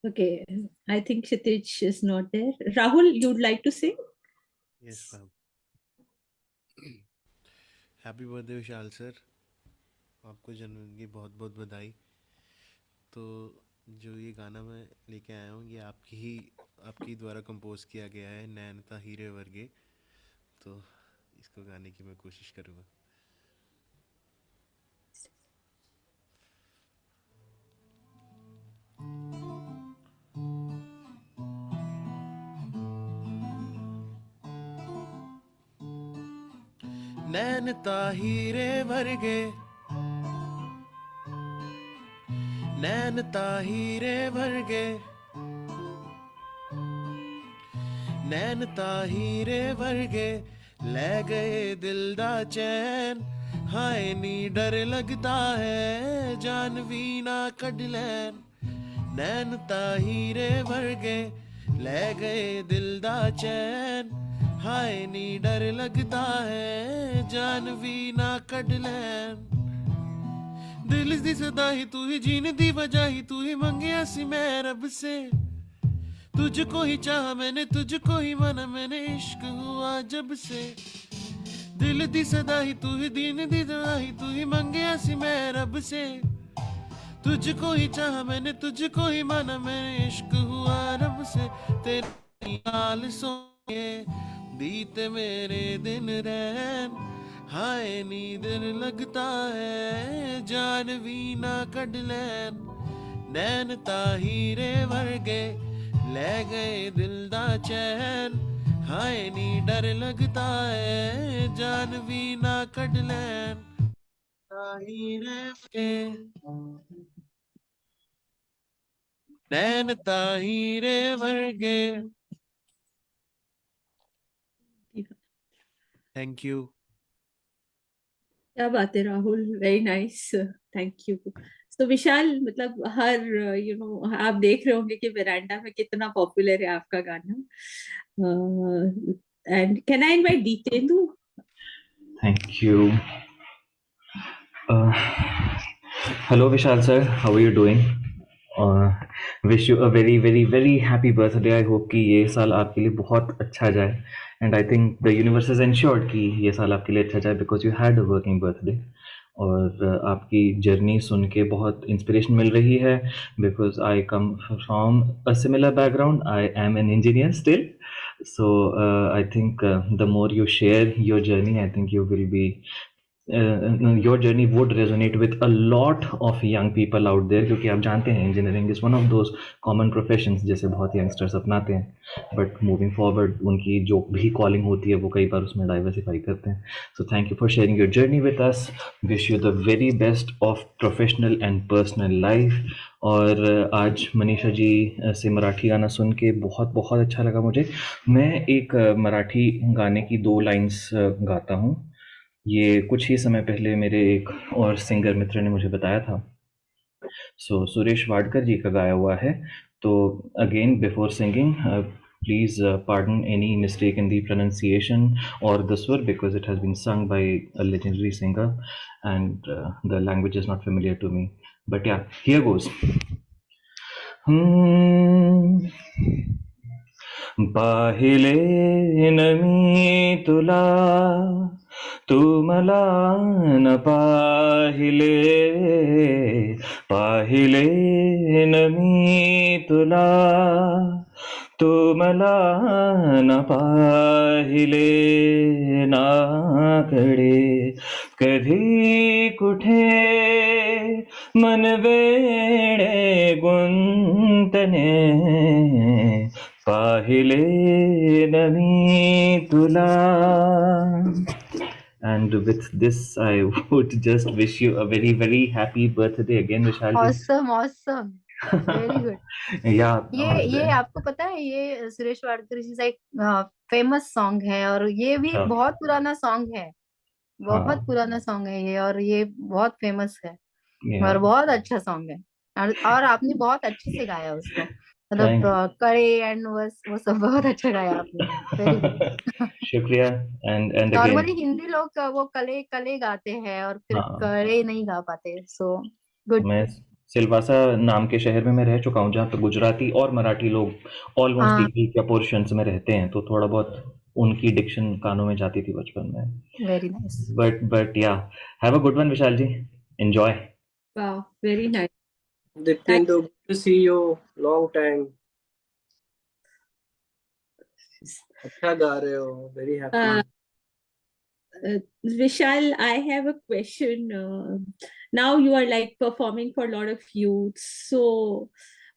Okay, I think Kshitij is not there. Rahul, you'd like to say? Yes, ma'am. Happy birthday Vishal sir. आपको जन्मदिन की बहुत बहुत बधाई. तो जो ये गाना मैं लेके आया हूँ ये आपकी द्वारा कंपोज किया गया है, नैनता हीरे वर्गे. तो इसको गाने की मैं कोशिश करूँगा. नैनता हीरे वर्गे, नैनता हीरे वर्गे, नैनता हीरे वर्गे, ले गए दिल दा चैन. हाय नी डर लगता है जान भी ना कढ लैन. नैनता हीरे वर्गे, ले गए दिल दा चैन हाय नी डर लगता है जान भी ना कढ लैन दिल दी सदा ही तू ही जीने दी वजह ही तू ही मंगिया सी मैं रब से तुझको ही चाहा मैंने तुझको ही माना मैंने इश्क हुआ जब से दिल दी सदा ही तू ही दीन दी दुआ ही तू ही मंगिया सी मैं रब से तुझको ही चाहा मैंने तुझको ही माना मैंने इश्क हुआ रब से तेरी हाल सोए बीते मेरे दिन रैन हाय नींद लगता है जान भी ना कढ लैन नैन ताहीरे वर्गे ले गए दिल दा चैन हाय नी डर लगता है जान भी ना कढ लैन ताहीरे वर्गे नैन ताहीरे वर्गे थैंक यू क्या बात है Rahul, very nice, thank you. तो विशाल, मतलब हर आप देख रहे होंगे कि वेरांडा में कितना पॉपुलर है आपका गाना। And can I invite Dipendu? Thank you. Hello, Vishal sir. How are you doing? Wish you a very, very, very happy birthday. I hope कि ये साल आपके लिए बहुत अच्छा जाए. And I think the universe has ensured कि ये साल आपके लिए अच्छा जाए because you had a working birthday. और आपकी जर्नी सुन के बहुत इंस्पिरेशन मिल रही है because I come from a similar background. I am an engineer still. So I think the more you share your journey, I think you will be your journey would resonate with a lot of young people out there क्योंकि आप जानते हैं engineering is one of those common professions जैसे बहुत youngsters अपनाते हैं but moving forward उनकी जो भी कॉलिंग होती है वो कई बार उसमें डाइवर्सिफाई करते हैं. So thank you for sharing your journey with us. Wish you the very best of professional and personal life. और आज मनीषा जी से मराठी गाना सुन के बहुत बहुत अच्छा लगा मुझे. मैं एक मराठी गाने की 2 लाइन्स गाता हूँ. ये कुछ ही समय पहले मेरे एक और सिंगर मित्र ने मुझे बताया था. सो सुरेश वाडकर जी का गाया हुआ है. तो again before singing please pardon any mistake in the pronunciation or the swar because it has been sung by a legendary singer and the language is not familiar to me. But yeah, here goes. पाहिले न मी तुला तू मला न पाहिले पाहिले न मी तुला तू मला न पाहिले नाकडे कधी कुठे मन वेडे गुंतने पाहिले न मी तुला. And with this, I would just wish you a very, very happy birthday again, Vishal. Awesome, awesome. Very good. Yeah. ये आपको पता है ये सुरेश वाडकर जी का एक फेमस सॉन्ग है और ये भी अच्छा. बहुत पुराना सॉन्ग है. बहुत हाँ. पुराना सॉन्ग है ये और ये बहुत फेमस है Yeah. और बहुत अच्छा सॉन्ग है और आपने बहुत अच्छे से गाया उसको. Thank मतलब कड़े एंड वो सब बहुत अच्छा गाया आपने. Very good. शुक्रिया. And again, नॉर्मली हिंदी लोग वो कले कले गाते हैं और फिर हाँ. कड़े नहीं गा पाते. So good. मैं सिलवासा नाम के शहर में मैं रह चुका हूँ जहाँ पे गुजराती और मराठी लोग ऑलमोस्ट हाँ. इक्वल पोर्शंस में रहते हैं तो थोड़ा बहुत उनकी डिक्शन कानों में जाती थी बचपन में. Very nice. But yeah, have a good one, Vishal ji. Enjoy. Wow, very nice. Dipendo, good to see you. Long time. अच्छा गा रहे हो. Very happy. Vishal, I have a question. Now you are like performing for a lot of youths. So,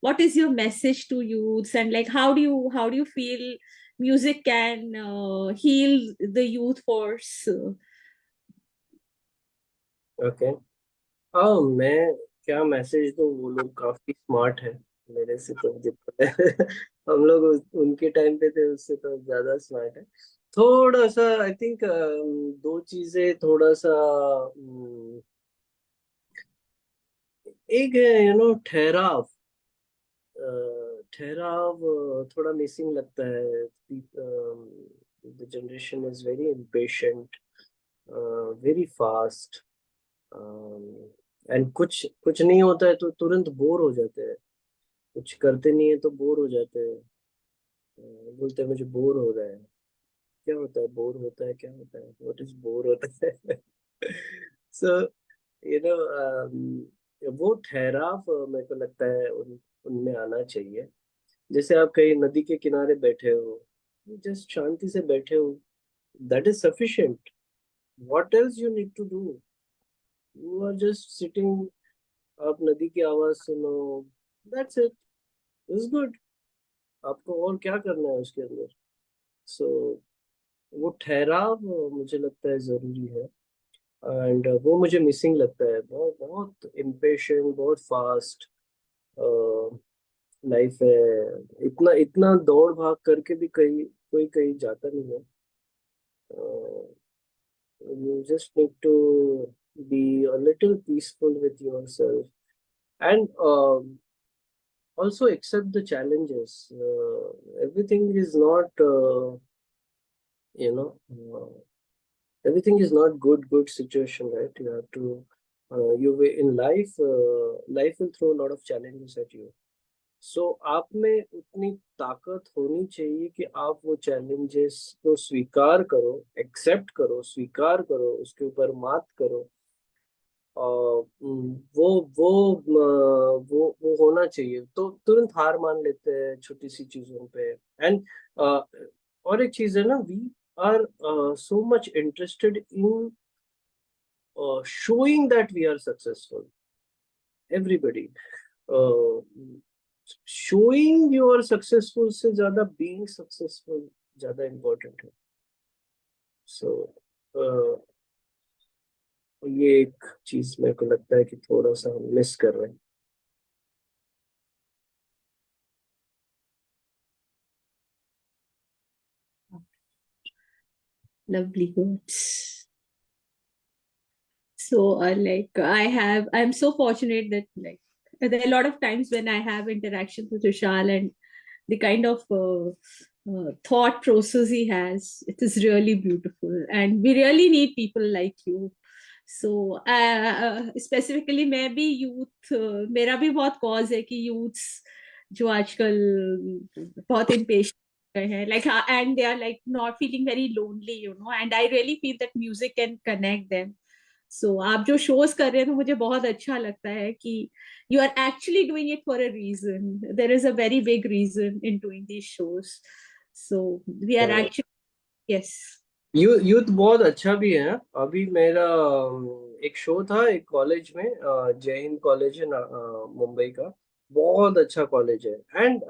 what is your message to youths, and like how do you feel music can heal the youth force? Okay. हाँ, मैं क्या message दूँ. वो लोग काफी smart है मेरे से तो जितना हम लोग उनके टाइम पे थे उससे तो ज्यादा स्मार्ट है. थोड़ा सा आई थिंक 2 चीजें थोड़ा सा एक है ठहराव. ठहराव थोड़ा मिसिंग लगता है. The generation is very impatient, very fast, and कुछ कुछ नहीं होता है तो तुरंत बोर हो जाते हैं. कुछ करते नहीं है तो बोर हो जाते हैं. बोलते हैं मुझे बोर हो रहा है. क्या होता है बोर होता है, क्या होता है, व्हाट इज बोर होता है. सो यू नो वो ठहराव मेरे को लगता है उनमें आना चाहिए. जैसे आप कहीं नदी के किनारे बैठे हो, जस्ट शांति से बैठे हो, that is sufficient. What else you need to do? You are just sitting, आप नदी की आवाज सुनो, दैट्स इट, इज गुड. आपको और क्या करना है उसके अंदर? सो वो ठहराव मुझे लगता है जरूरी है. एंड वो मुझे मिसिंग लगता है. बहुत बहुत इम्पेशेंट, बहुत फास्ट लाइफ है. इतना इतना दौड़ भाग करके भी कहीं कोई कहीं जाता नहीं है. You just need to be a little peaceful with yourself, and also accept the challenges. Everything is not you know everything is not good situation, right? You have to you will in life, life will throw a lot of challenges at you. सो आप में उतनी ताकत होनी चाहिए कि आप वो challenges को स्वीकार करो, एक्सेप्ट करो, स्वीकार करो, उसके ऊपर मात करो. और वो होना चाहिए. तो तुरंत हार मान लेते हैं छोटी सी चीजों पे. एंड और एक चीज है ना, we are so much interested in showing that we are successful. Everybody showing you are successful से ज्यादा being successful ज्यादा important है. So ये एक चीज मेरे को लगता है कि थोड़ा सा हम मिस कर रहे हैं. Lovely words. So, I'm so fortunate that there are a lot of times when I have interactions with Vishal, and the kind of thought process he has, it is really beautiful, and we really need people like you. So, specifically, मैं भी youth, मेरा भी बहुत cause है कि youths जो आजकल बहुत impatient हैं, and they are like not feeling very lonely, and I really feel that music can connect them. So आप जो shows कर रहे हैं तो मुझे बहुत अच्छा लगता है कि you are actually doing it for a reason. There is a very big reason in doing these shows. So we are actually, yes. Youth बहुत अच्छा भी है. अभी मेरा एक शो था एक कॉलेज में, जय हिंद कॉलेज है ना, मुंबई का. बहुत अच्छा कॉलेज है. एंड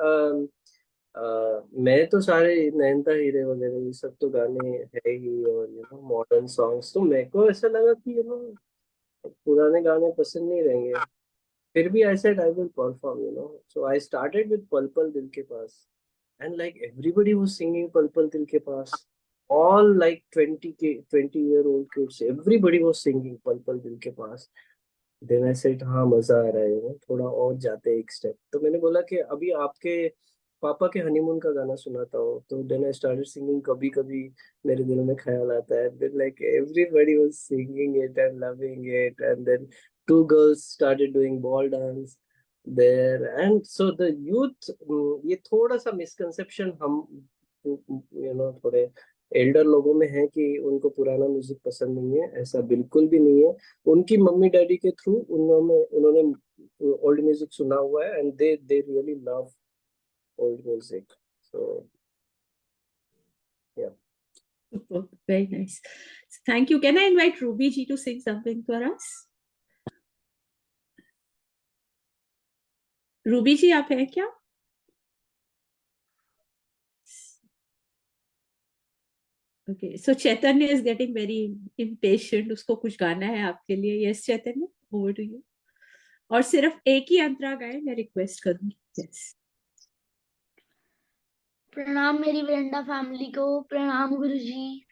मैं तो सारे नयनता हीरे वगैरह ये सब तो गाने है ही, और मॉडर्न सॉन्ग्स. तो मेरे को ऐसा लगा कि पुराने गाने पसंद नहीं रहेंगे. फिर भी I said I will perform. So I started with पल पल दिल के पास, and like everybody was singing पल पल दिल के पास. All like 20-year-old kids, everybody was singing पल पल दिल के पास. Then I said हाँ मजा आ रहा है, थोड़ा और जाते एक स्टेप. तो मैंने बोला कि अभी आपके पापा के हनीमून का गाना सुनाता हूँ. तो then I started singing कभी कभी मेरे दिल में ख्याल आता है. Then like everybody was singing it and loving it, and then two girls started doing ball dance there. And so the youth, ये थोड़ा सा misconception हम थोड़े एल्डर लोगों में है कि उनको पुराना म्यूजिक पसंद नहीं है. ऐसा बिल्कुल भी नहीं है. उनकी मम्मी डैडी के थ्रू उन्होंने ओल्ड म्यूजिक सुना हुआ है, and they really love old music. So yeah. Very nice. Thank you. Can I invite Ruby ji to sing something for us? Ruby ji, आप हैं क्या? Okay, so Chaitanya is getting very impatient. उसको कुछ गाना है आपके लिए. Yes, Chaitanya, over to you. और सिर्फ एक ही अंतरा गाए, मैं रिक्वेस्ट करूंगी. Yes. प्रणाम मेरी वरंडा फैमिली को. प्रणाम गुरुजी.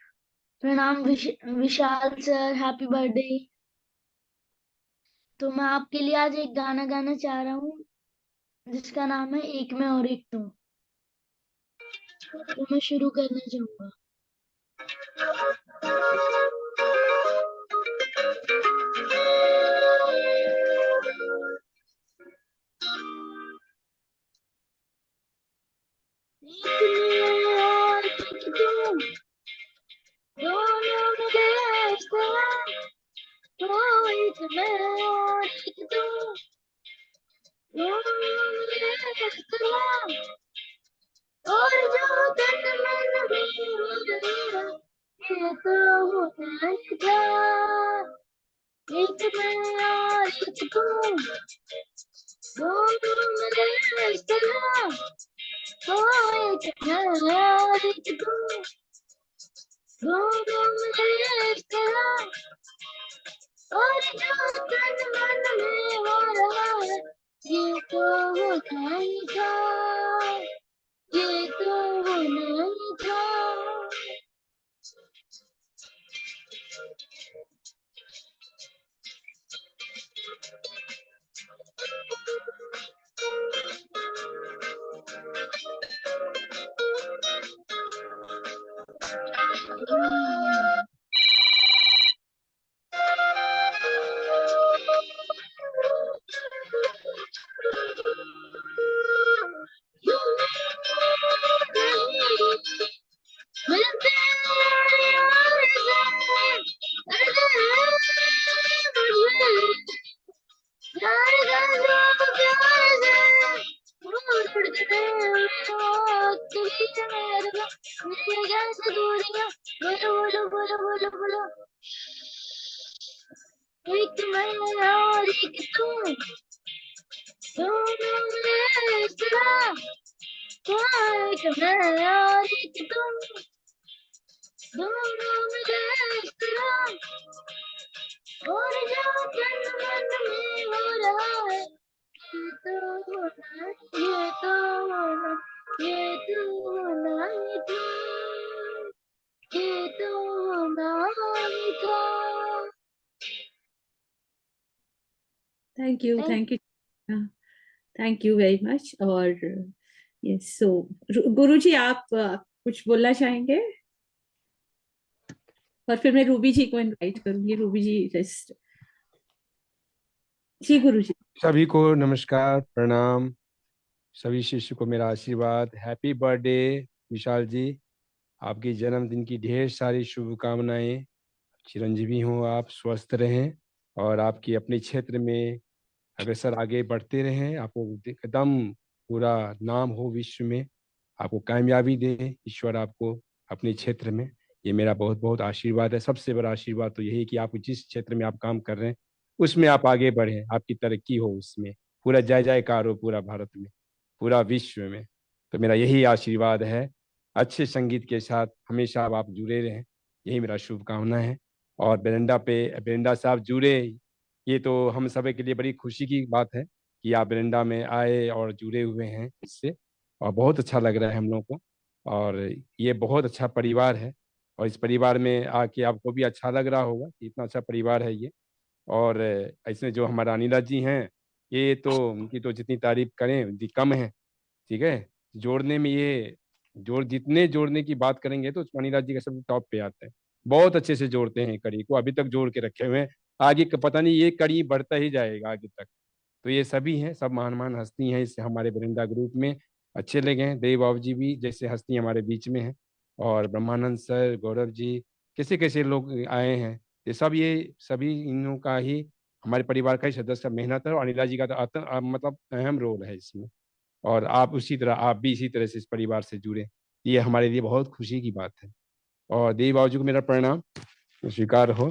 प्रणाम विशाल सर. Happy birthday. तो मैं आपके लिए आज एक गाना गाना चाह रहा हूँ. जिसका नाम है एक मैं और एक तू। तो मैं शुरू करना चाहूंगा। एक मैं और एक तू, दोनों मिले इस तरह। तो एक मैं और एक तू, दोनों मिले इस तरह। और जो तन मन में हो गया, ये तो होना ही था। एक मैं और एक तू, दोनों मिले इस तरह। तो एक मैं और एक तू, दोनों मिले इस तरह। और जो तन मन में हो रहा है, ये तो होना ही था। ये तो होना ही था। मिलते यार से, अरे मुझे प्यार का जो प्यार से उड़ गए तुझी से मेरे जैसे दूरियां। बोलो बोलो बोलो बोलो बोलो। एक मैं और एक तू, दोनों मिले इस तरह। एक मैं और एक तू, दोनों मिले इस तरह। और जो तन मन में हो रहा है, ये तो होना, ये तो होना, ये तो होना ही था। ये तो होना ही था। Thank you, Thank- thank you, thank you very much. और yes, so गुरु जी आप कुछ बोलना चाहेंगे? और फिर मैं रूबी जी को इनवाइट करूंगी। रूबी जी जस्ट जी गुरु जी। सभी को नमस्कार, प्रणाम। सभी शिष्य को मेरा आशीर्वाद। हैप्पी बर्थडे विशाल जी, आपके जन्मदिन की ढेर सारी शुभकामनाएं। चिरंजीवी हो आप, स्वस्थ रहें और आपकी अपने क्षेत्र में अग्रसर आगे बढ़ते रहें। आपको एकदम पूरा नाम हो विश्व में, आपको कामयाबी दे ईश्वर आपको अपने क्षेत्र में। ये मेरा बहुत बहुत आशीर्वाद है। सबसे बड़ा आशीर्वाद तो यही है कि आप जिस क्षेत्र में आप काम कर रहे हैं उसमें आप आगे बढ़ें, आपकी तरक्की हो उसमें, पूरा जय जयकार हो पूरा भारत में, पूरा विश्व में। तो मेरा यही आशीर्वाद है। अच्छे संगीत के साथ हमेशा आप जुड़े रहें, यही मेरा शुभकामना है। और बेरेंडा साहब जुड़े, ये तो हम सभी के लिए बड़ी खुशी की बात है कि आप बेरेंडा में आए और जुड़े हुए हैं इससे, और बहुत अच्छा लग रहा है हम लोग को। और ये बहुत अच्छा परिवार है, और इस परिवार में आके आपको भी अच्छा लग रहा होगा कि इतना अच्छा परिवार है ये। और ऐसे जो हमारा अनिला जी हैं, ये तो उनकी तो जितनी तारीफ करें उतनी कम है। ठीक है, जोड़ने में ये जितने जोड़ने की बात करेंगे तो अनिला जी का सब टॉप पे आता है। बहुत अच्छे से जोड़ते हैं कड़ी को, अभी तक जोड़ के रखे हुए हैं। आगे पता नहीं ये कड़ी बढ़ता ही जाएगा आगे तक। तो ये सभी हैं, सब महान महान हस्ती हैं इस हमारे वृंदा ग्रुप में। अच्छे लगे हैं, देव बाबू जी भी जैसे हस्ती हमारे बीच में है, और ब्रह्मानंद सर, गौरव जी, कैसे कैसे लोग आए हैं। ये सभी इनों का ही, हमारे परिवार का ही सदस्य का मेहनत है, और अनिला जी का तो मतलब अहम रोल है इसमें। और आप उसी तरह, आप भी इसी तरह से इस परिवार से जुड़े, ये हमारे लिए बहुत खुशी की बात है। और देव बाबू जी को मेरा प्रणाम स्वीकार हो।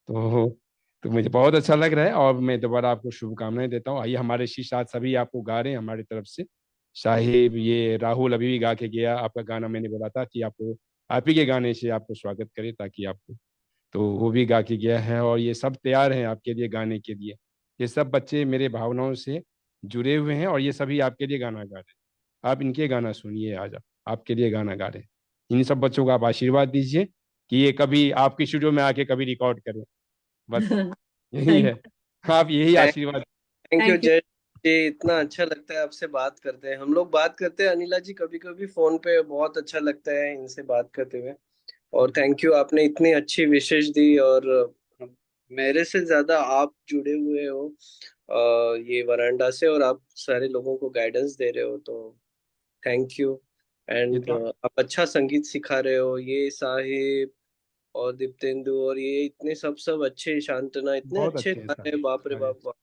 तो मुझे बहुत अच्छा लग रहा है, और मैं दोबारा आपको शुभकामनाएं देता हूँ। आइए हमारे शिष्य आज सभी आपको गा रहे हैं हमारी तरफ से। साहिब, ये राहुल अभी भी गा के गया आपका गाना, मैंने बोला था कि आपको आप ही के गाने से आपको स्वागत करें ताकि आपको, तो वो भी गा के गया है। और ये सब तैयार हैं आपके लिए गाने के लिए। ये सब बच्चे मेरे भावनाओं से जुड़े हुए हैं, और ये सभी आपके लिए गाना गा रहे हैं। आप इनके गाना सुनिए, आज आपके लिए गाना गा रहे हैं। इन सब बच्चों को आप आशीर्वाद दीजिए कि ये कभी आपकी स्टूडियो में आके कभी रिकॉर्ड करें, बस यही है। आप यही आशीर्वाद। Thank you Thank you. जय ये इतना अच्छा लगता है आपसे बात करते हैं, हम लोग बात करते हैं अनिला जी कभी कभी फोन पे, बहुत अच्छा लगता है इनसे बात करते हुए। और थैंक यू, आपने इतनी अच्छी विशेष दी, और मेरे से ज्यादा आप जुड़े हुए हो ये वरांडा से, और आप सारे लोगों को गाइडेंस दे रहे हो, तो थैंक यू। ये एंड तो आप अच्छा संगीत सिखा रहे हो, ये साहिब और दीप्तेंदु और ये इतने सब सब अच्छे, शांतना इतने बहुत अच्छे अच्छे हैं गा रहे हैं, बाप रे सारे, बाप।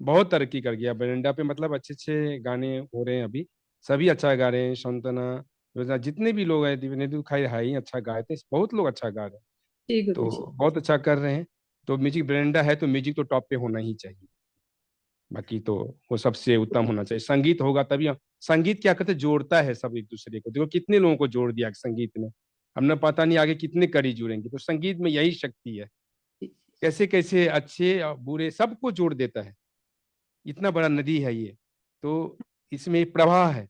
बहुत तरक्की कर गया बरंडा पे, मतलब अच्छे अच्छे गाने हो रहे हैं अभी, सभी अच्छा गा रहे हैं। शांतना, रोजा, जितने भी लोग हैं, दिव्यनेदु खाई है ही अच्छा गाए थे, बहुत लोग अच्छा गा रहे हैं, जी गुरु जी। तो बहुत अच्छा कर रहे हैं। तो म्यूजिक बरंडा है तो म्यूजिक तो टॉप पे होना ही चाहिए, बाकी तो वो सबसे उत्तम होना चाहिए। संगीत होगा तभी संगीत क्या कहते हैं, जोड़ता है सब एक दूसरे को। देखो कितने लोगों को जोड़ दिया संगीत ने, हमने पता नहीं आगे कितने कड़ी जुड़ेंगे। तो संगीत में यही शक्ति है, कैसे कैसे अच्छे और बुरे सबको जोड़ देता है। इतना बड़ा नदी है ये, तो इसमें एक प्रवाह है,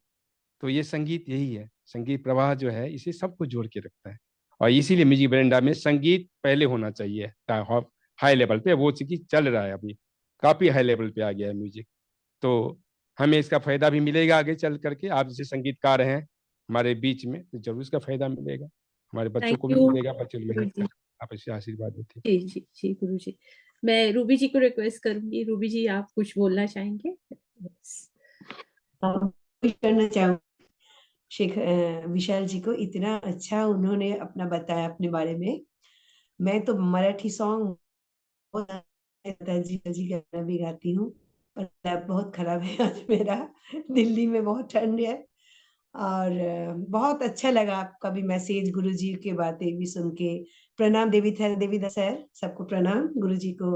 तो ये संगीत यही है। संगीत प्रवाह जो है इसे सबको जोड़ के रखता है, और इसीलिए म्यूजिक बरंडा में संगीत पहले होना चाहिए हाई लेवल पे। वो चीज चल रहा है अभी, काफी हाई लेवल पे आ गया है म्यूजिक। तो हमें इसका फायदा भी मिलेगा आगे चल करके। आप जैसे संगीतकार हैं हमारे बीच में, तो जरूर इसका फायदा मिलेगा, हमारे बच्चों थैंक को भी यू मिलेगा, बच्चे गुरु मेहनत जी। करें, आप ऐसे आशीर्वाद देते हैं। जी जी जी गुरु जी। मैं रूबी जी को रिक्वेस्ट करूंगी, रूबी जी आप कुछ बोलना चाहेंगे? विश करना चाहूँ विशाल जी को, इतना अच्छा उन्होंने अपना बताया अपने बारे में। मैं तो मराठी सॉन्ग जी जी गाना भी गाती हूँ, पर लैब बहुत खराब है आज मेरा। दिल्ली में बहुत ठंड है, और बहुत अच्छा लगा आपका भी मैसेज, गुरुजी की बातें भी सुन के। प्रणाम देवीदा सर, सबको प्रणाम, गुरुजी को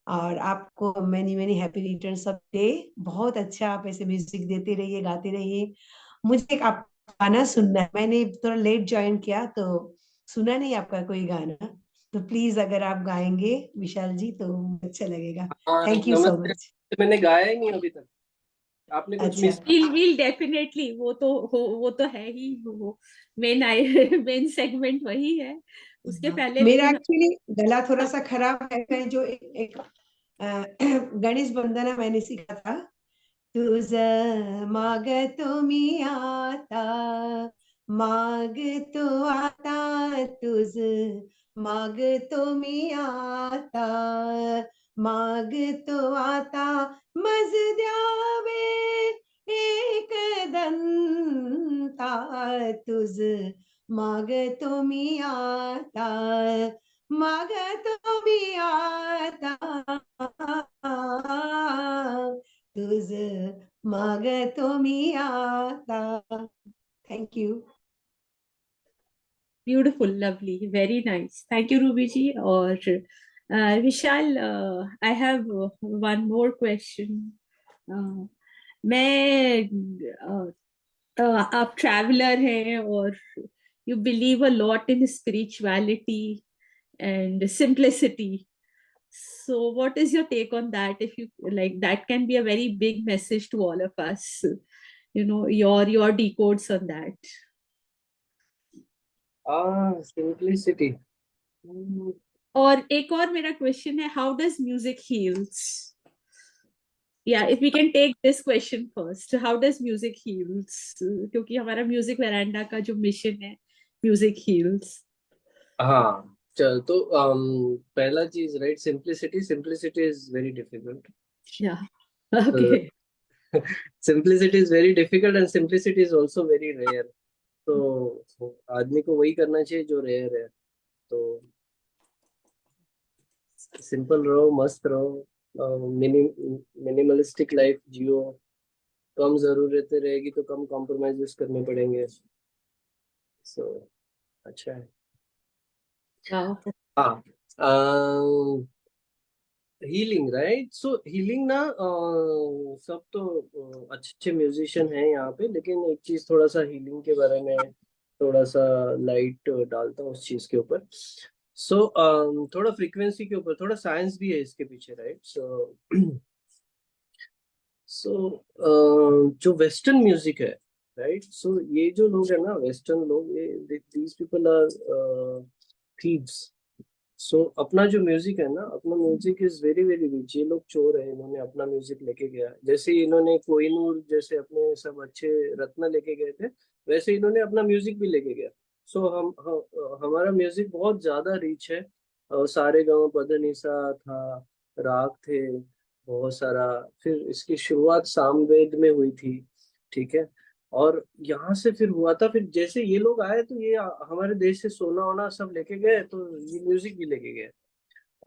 और आपको many many happy return of day. बहुत अच्छा, आप ऐसे म्यूजिक देते रहिए, गाते रहिए। मुझे एक आपका गाना सुनना है, मैंने थोड़ा लेट ज्वाइन किया तो सुना नहीं आपका कोई गाना, तो प्लीज अगर आप गाएंगे विशाल जी तो अच्छा लगेगा। हाँ थैंक यू सो नमस्ते, मच। मैंने गाया ही नहीं अभी तक, आपने कुछ अच्छा, मिस। विल डेफिनेटली, वो तो है ही, वो मेन मेन सेगमेंट वही है, उसके हाँ, पहले मेरा लेकिन एक्चुअली गला थोड़ा सा खराब है। मैं जो एक गणेश वंदना मैंने सीखा था, तुझ माग तुम्ही आता, माग तो आता, तुझ माग तुम्ही आता, माग तो आता, मज द्यावे एक दंता, तुझ माग तुम्ही आता, माग तुम्ही आता, तुझ मागतो मी आता। Thank you. Beautiful, lovely, very nice, thank you Ruby ji. और Vishal, I have one more question. मैं आप ट्रैवलर हैं और you believe a lot in spirituality and simplicity. So, what is your take on that? If you like, that can be a very big message to all of us. You know, your decodes on that. Simplicity. और एक और मेरा question है, how does music heals? या if we can take this question first, how does music heals? क्योंकि हमारा music veranda का जो मिशन है, म्यूजिक हील्स। हाँ चल, तो पहला चीज, right, simplicity. Simplicity is very difficult. Yeah okay. Simplicity is very difficult and simplicity is also very rare. तो आदमी को वही करना चाहिए जो रेयर है। तो सिंपल रहो, मस्त रहो, मिनिमलिस्टिक लाइफ जियो। कम जरूरतें रहेगी तो कम कॉम्प्रोमाइज करने पड़ेंगे। सो अच्छा है। वाओ। हाँ, हीलिंग, राइट। सो हीलिंग ना, सब तो अच्छे अच्छे म्यूजिशियन हैं यहाँ पे, लेकिन एक चीज थोड़ा सा हीलिंग के बारे में थोड़ा सा लाइट डालता हूँ उस चीज के ऊपर। सो थोड़ा फ्रीक्वेंसी के ऊपर, थोड़ा साइंस भी है इसके पीछे, राइट। सो जो वेस्टर्न म्यूजिक है, राइट, सो ये जो लोग है ना, वेस्टर्न लोग, ये दीज पीपल आर थीव्स। सो अपना जो म्यूजिक है ना, अपना music is very very rich. ये लोग चोर है, इन्होंने अपना म्यूजिक लेके गया। जैसे इन्होंने कोहिनूर जैसे अपने सब अच्छे रत्न लेके गए थे, वैसे इन्होंने अपना म्यूजिक भी लेके गया। सो हमारा म्यूजिक बहुत ज्यादा रिच है। और सारे गाँव पदनिसा था, राग थे बहुत सारा। फिर इसकी शुरुआत सामवेद में हुई थी, ठीक है। और यहाँ से फिर हुआ था, फिर जैसे ये लोग आए तो ये हमारे देश से सोना वोना सब लेके गए, तो ये म्यूजिक भी लेके गए।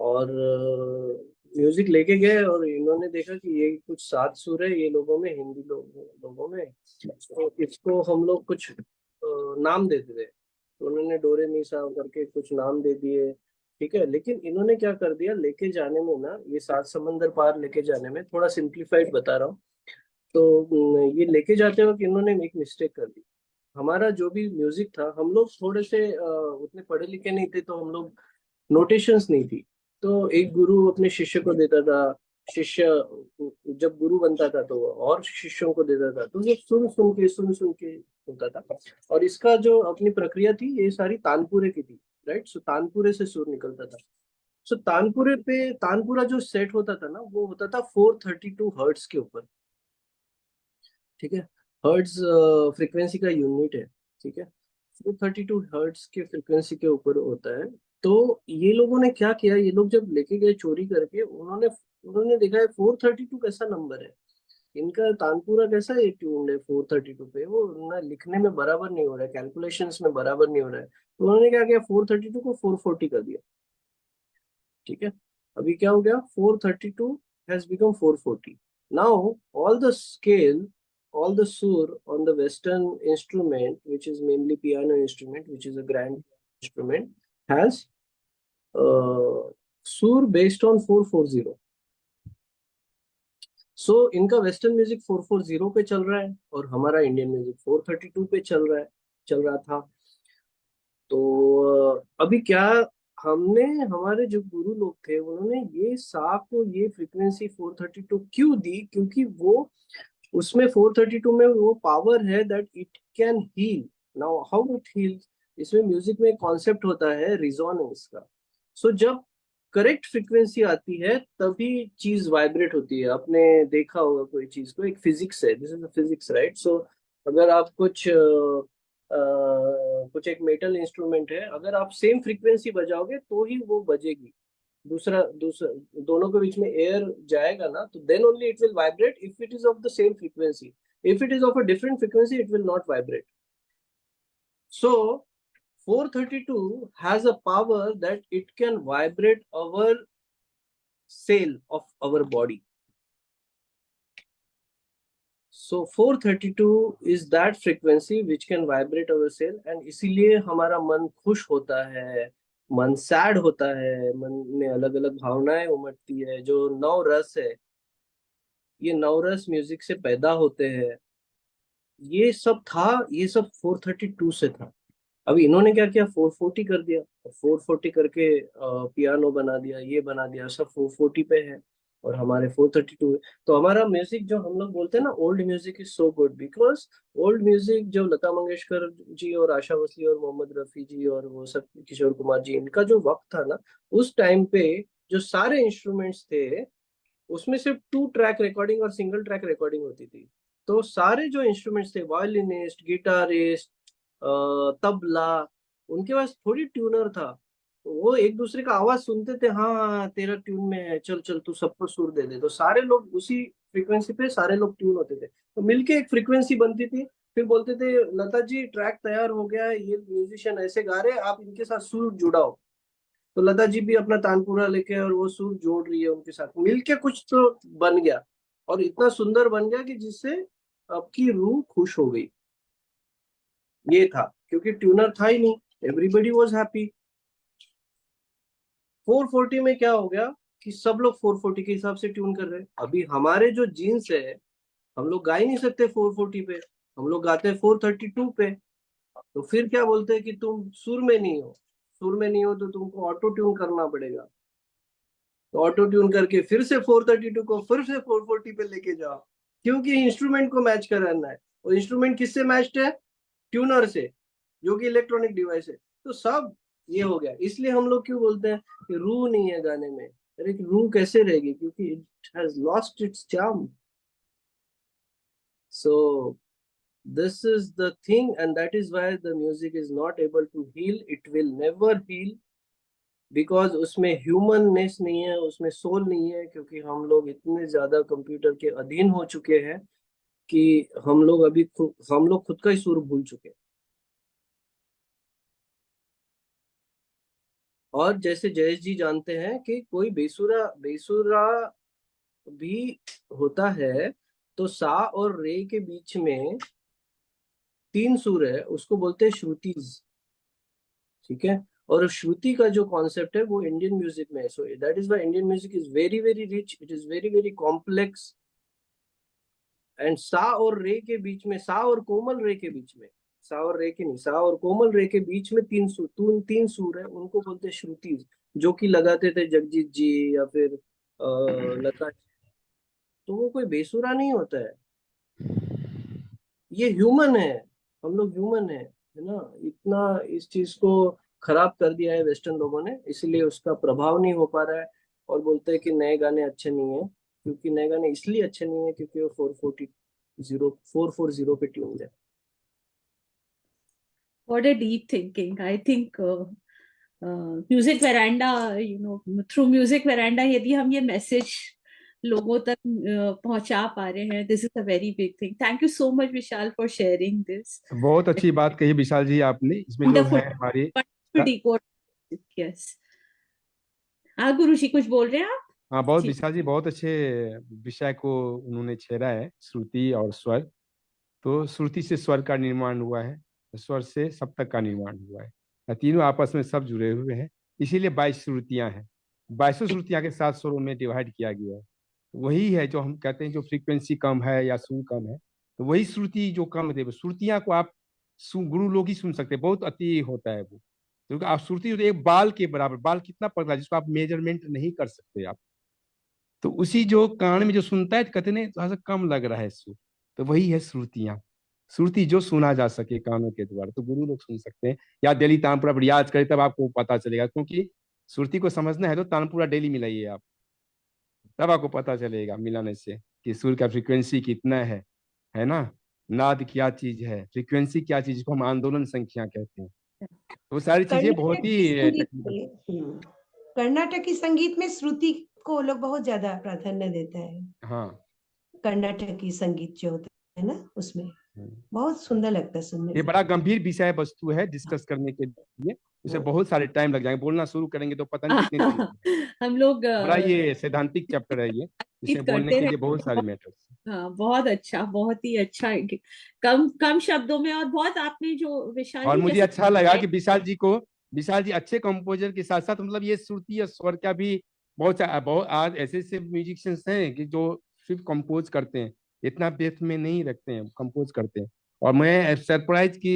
और म्यूजिक लेके गए और इन्होंने देखा कि ये कुछ सात सुर है ये लोगों में, हिंदी लोगों में, तो इसको हम लोग कुछ नाम देते थे। तो उन्होंने डोरे मी सा करके कुछ नाम दे दिए, ठीक है। लेकिन इन्होंने क्या कर दिया, लेके जाने में ना, ये सात समंदर पार लेके जाने में, थोड़ा सिंप्लीफाइड बता रहा हूँ, तो ये लेके जाते वक्त इन्होंने एक मिस्टेक कर दी। हमारा जो भी म्यूजिक था, हम लोग थोड़े से उतने पढ़े लिखे नहीं थे, तो हम लोग नोटेशंस नहीं थी। तो एक गुरु अपने शिष्य को देता था, शिष्य जब गुरु बनता था तो वो और शिष्यों को देता था, तो ये सुन सुन के होता था। और इसका जो अपनी प्रक्रिया थी, ये सारी तानपुरे की थी, राइट। सो तानपुरे से सुर निकलता था। सो तानपुरा जो सेट होता था ना, वो होता था 432 हर्ट्ज के ऊपर, ठीक है। हर्ट्ज फ्रीक्वेंसी का यूनिट है, ठीक है। 432 हर्ट्ज के फ्रीक्वेंसी के ऊपर होता है। तो ये लोगों ने क्या किया, ये लोग जब लेके गए चोरी करके, उन्होंने उन्होंने देखा है 432 कैसा नंबर है, इनका तानपुरा कैसा ये ट्यून्ड है 432 पे, वो ना लिखने में बराबर नहीं हो रहा है, कैलकुलेशंस में बराबर नहीं हो रहा है। तो उन्होंने क्या किया, 432 को 440 कर दिया, ठीक है। अभी क्या हो गया, 432 has become 440. Now all the sur on the Western instrument, which is mainly piano instrument, which is a grand instrument, has sur based on 440. सो इनका वेस्टर्न म्यूजिक 440 पे चल रहा है, और हमारा इंडियन म्यूजिक 432 पे चल रहा था। तो अभी क्या, हमने, हमारे जो गुरु लोग थे, उन्होंने ये साफ को ये फ्रीक्वेंसी 432 क्यों दी, क्योंकि वो उसमें 432 में वो पावर है that it can heal. Now how it heals, इसमें म्यूजिक में कॉन्सेप्ट होता है रिजोनेंस का। सो जब करेक्ट फ्रीक्वेंसी आती है तभी चीज वाइब्रेट होती है। आपने देखा होगा कोई चीज को, एक फिजिक्स है, दिस इज फिजिक्स, राइट। सो अगर आप कुछ एक मेटल इंस्ट्रूमेंट है, अगर आप सेम फ्रीक्वेंसी बजाओगे तो ही वो बजेगी। दूसरा दूसरा दोनों के बीच में एयर जाएगा ना, तो then only it will vibrate if it is of the same frequency. If it is of a different frequency it will not vibrate. So 432 has a power that it can vibrate our cell of our body. So 432 is that frequency which can vibrate our cell, and इसीलिए हमारा मन खुश होता है, मन sad होता है, मन में अलग अलग भावनाएं उमड़ती है। जो नौ रस है, ये नौ रस म्यूजिक से पैदा होते हैं। ये सब था, ये सब 432 से था। अब इन्होंने क्या किया, 440 कर दिया, 440 करके पियानो बना दिया, ये बना दिया, सब 440 पे है और हमारे 432 है। तो हमारा म्यूजिक जो हम लोग बोलते हैं ना, old music is so good, because old music जो लता मंगेशकर जी और आशा भोसले और मोहम्मद रफी जी और वो सब किशोर कुमार जी, इनका जो वक्त था ना, उस टाइम पे जो सारे इंस्ट्रूमेंट्स थे, उसमें सिर्फ 2 ट्रैक रिकॉर्डिंग और सिंगल ट्रैक रिकॉर्डिंग होती थी। तो सारे जो इंस्ट्रूमेंट्स थे, वायलिनिस्ट, गिटारिस्ट, तबला, उनके पास थोड़ी ट्यूनर था। वो एक दूसरे का आवाज सुनते थे, हाँ हाँ तेरा ट्यून में है, चल चल तू सबको सुर दे दे। तो सारे लोग उसी फ्रीक्वेंसी पे सारे लोग ट्यून होते थे, तो मिलके एक फ्रीक्वेंसी बनती थी। फिर बोलते थे लता जी ट्रैक तैयार हो गया है, ये म्यूजिशियन ऐसे गा रहे हैं, आप इनके साथ सुर जुड़ाओ। तो लता जी भी अपना तानपुरा लेके और वो सुर जोड़ रही है उनके साथ, मिलके कुछ तो बन गया। और इतना सुंदर बन गया कि जिससे आपकी रूह खुश हो गई। ये था, क्योंकि ट्यूनर था ही नहीं, एवरीबडी वाज हैप्पी। 440 में क्या हो गया कि सब लोग 440 के हिसाब से ट्यून कर रहे हैं। अभी हमारे जो जीन्स है, हम लोग गा ही नहीं सकते 440 पे, हम लोग गाते हैं 432 पे। तो फिर क्या बोलते हैं कि तुम सुर में नहीं हो, सुर में नहीं हो तो तुमको ऑटो ट्यून करना पड़ेगा। तो ऑटो ट्यून करके फिर से 432 को फिर से 440 पे लेके जाओ, क्योंकि इंस्ट्रूमेंट को मैच कराना है। और इंस्ट्रूमेंट किससे मैच्ड है, ट्यूनर से, जो कि इलेक्ट्रॉनिक डिवाइस है। तो सब ये हो गया। इसलिए हम लोग क्यों बोलते हैं कि रूह नहीं है गाने में। अरे रूह कैसे रहेगी, क्योंकि it has lost its charm. So this is the thing, and that is why the music is not able to heal. It will never heal because उसमें ह्यूमननेस नहीं है, उसमें सोल नहीं है, क्योंकि हम लोग इतने ज्यादा कंप्यूटर के अधीन हो चुके हैं कि हम लोग खुद का ही सुर भूल चुके हैं। और जैसे जयेश जी जानते हैं कि कोई बेसुरा बेसुरा भी होता है, तो सा और रे के बीच में 3 सुर है, उसको बोलते हैं श्रुतिज। ठीक है। और श्रुति का जो कॉन्सेप्ट है वो इंडियन म्यूजिक में है। So that is why Indian music is very very rich, it is very very complex. And सा और रे के बीच में, सा और कोमल रे के बीच में, सा और रे के नहीं, सा और कोमल रे के बीच में 3 सुर, 3 सुर है, उनको बोलते हैं श्रुतिज, जो कि लगाते थे जगजीत जी या फिर लता जी। तो वो कोई बेसुरा नहीं होता है, ये ह्यूमन है, हम लोग ह्यूमन है ना। इतना इस चीज को खराब कर दिया है वेस्टर्न लोगों ने, इसलिए उसका प्रभाव नहीं हो पा रहा है। और बोलते हैं कि नए गाने अच्छे नहीं है, क्योंकि नए गाने इसलिए अच्छे नहीं है क्योंकि वो 440 पे ट्यून्ड है। What a deep thinking. I think Music Veranda, through Music Veranda, यदि हम ये मैसेज लोगों तक पहुंचा पा रहे हैं, this is a very big thing. Thank you so much, Vishal, for sharing this. बहुत अच्छी बात कही विशाल जी आपने, इसमें जो Wonderful. है हमारी Wonderful decode. Yes. हाँ गुरु जी, कुछ बोल रहे हैं आप? हाँ, बहुत जी। विशाल जी बहुत अच्छे विषय को उन्होंने छेड़ा है, श्रुति और स्वर। तो श्रुति से स्वर का निर्माण हुआ है, स्वर से सप्तक का निर्माण हुआ है, तीनों आपस में सब जुड़े हुए हैं। इसीलिए 22 श्रुतियां हैं, 22 श्रुतियां के 7 स्वरों में डिवाइड किया गया है। वही है जो हम कहते हैं जो फ्रीक्वेंसी कम है या सुर कम है, तो वही श्रुति जो कम है, श्रुतियां को आप गुरु लोग ही सुन सकते हैं, बहुत अति होता है वो। क्योंकि आप श्रुति तो एक बाल के बराबर, बाल कितना पतला है जिसको आप मेजरमेंट नहीं कर सकते आप, तो उसी जो कान में जो सुनता है कहते नहीं थोड़ा सा कम लग रहा है सुर, तो वही है श्रुतियां। श्रुति जो सुना जा सके कानों के द्वारा, तो गुरु लोग सुन सकते हैं, या डेली तानपुरा पर याद करें तब आपको पता चलेगा। क्योंकि श्रुति को समझना है तो तानपुरा डेली मिलाइए आप, तब आपको पता चलेगा मिलाने से कि सुर का फ्रीक्वेंसी कितना है ना। नाद क्या चीज है, फ्रीक्वेंसी क्या चीज, जिसको हम आंदोलन संख्या कहते हैं। वो सारी चीजें बहुत ही कर्नाटकी संगीत में श्रुति को लोग बहुत ज्यादा प्राधान्य देते हैं। हाँ, कर्नाटकी संगीत जो होता है ना, उसमें बहुत सुंदर लगता है सुनने ये में। बड़ा गंभीर विषय वस्तु है डिस्कस करने के लिए, उसे बहुत सारे टाइम लग जाएंगे, बोलना शुरू करेंगे तो पता नहीं कितने दिन। हम लोग बड़ा ये सैद्धांतिक चैप्टर है ये, इसे बोलने करते के लिए हैं। बहुत सारे मैटर्स। हाँ, बहुत अच्छा, बहुत ही अच्छा। कम कम शब्दों में, और बहुत आपने जो विशाल और जी मुझे जैसे अच्छा लगा कि विशाल जी अच्छे कंपोजर के साथ साथ मतलब ये श्रुति और स्वर का भी बहुत आज ऐसे ऐसे म्यूजिशियंस हैं कि जो सिर्फ कंपोज करते हैं, इतना डेप्थ में नहीं रखते हैं, कंपोज करते हैं। और मैं सरप्राइज कि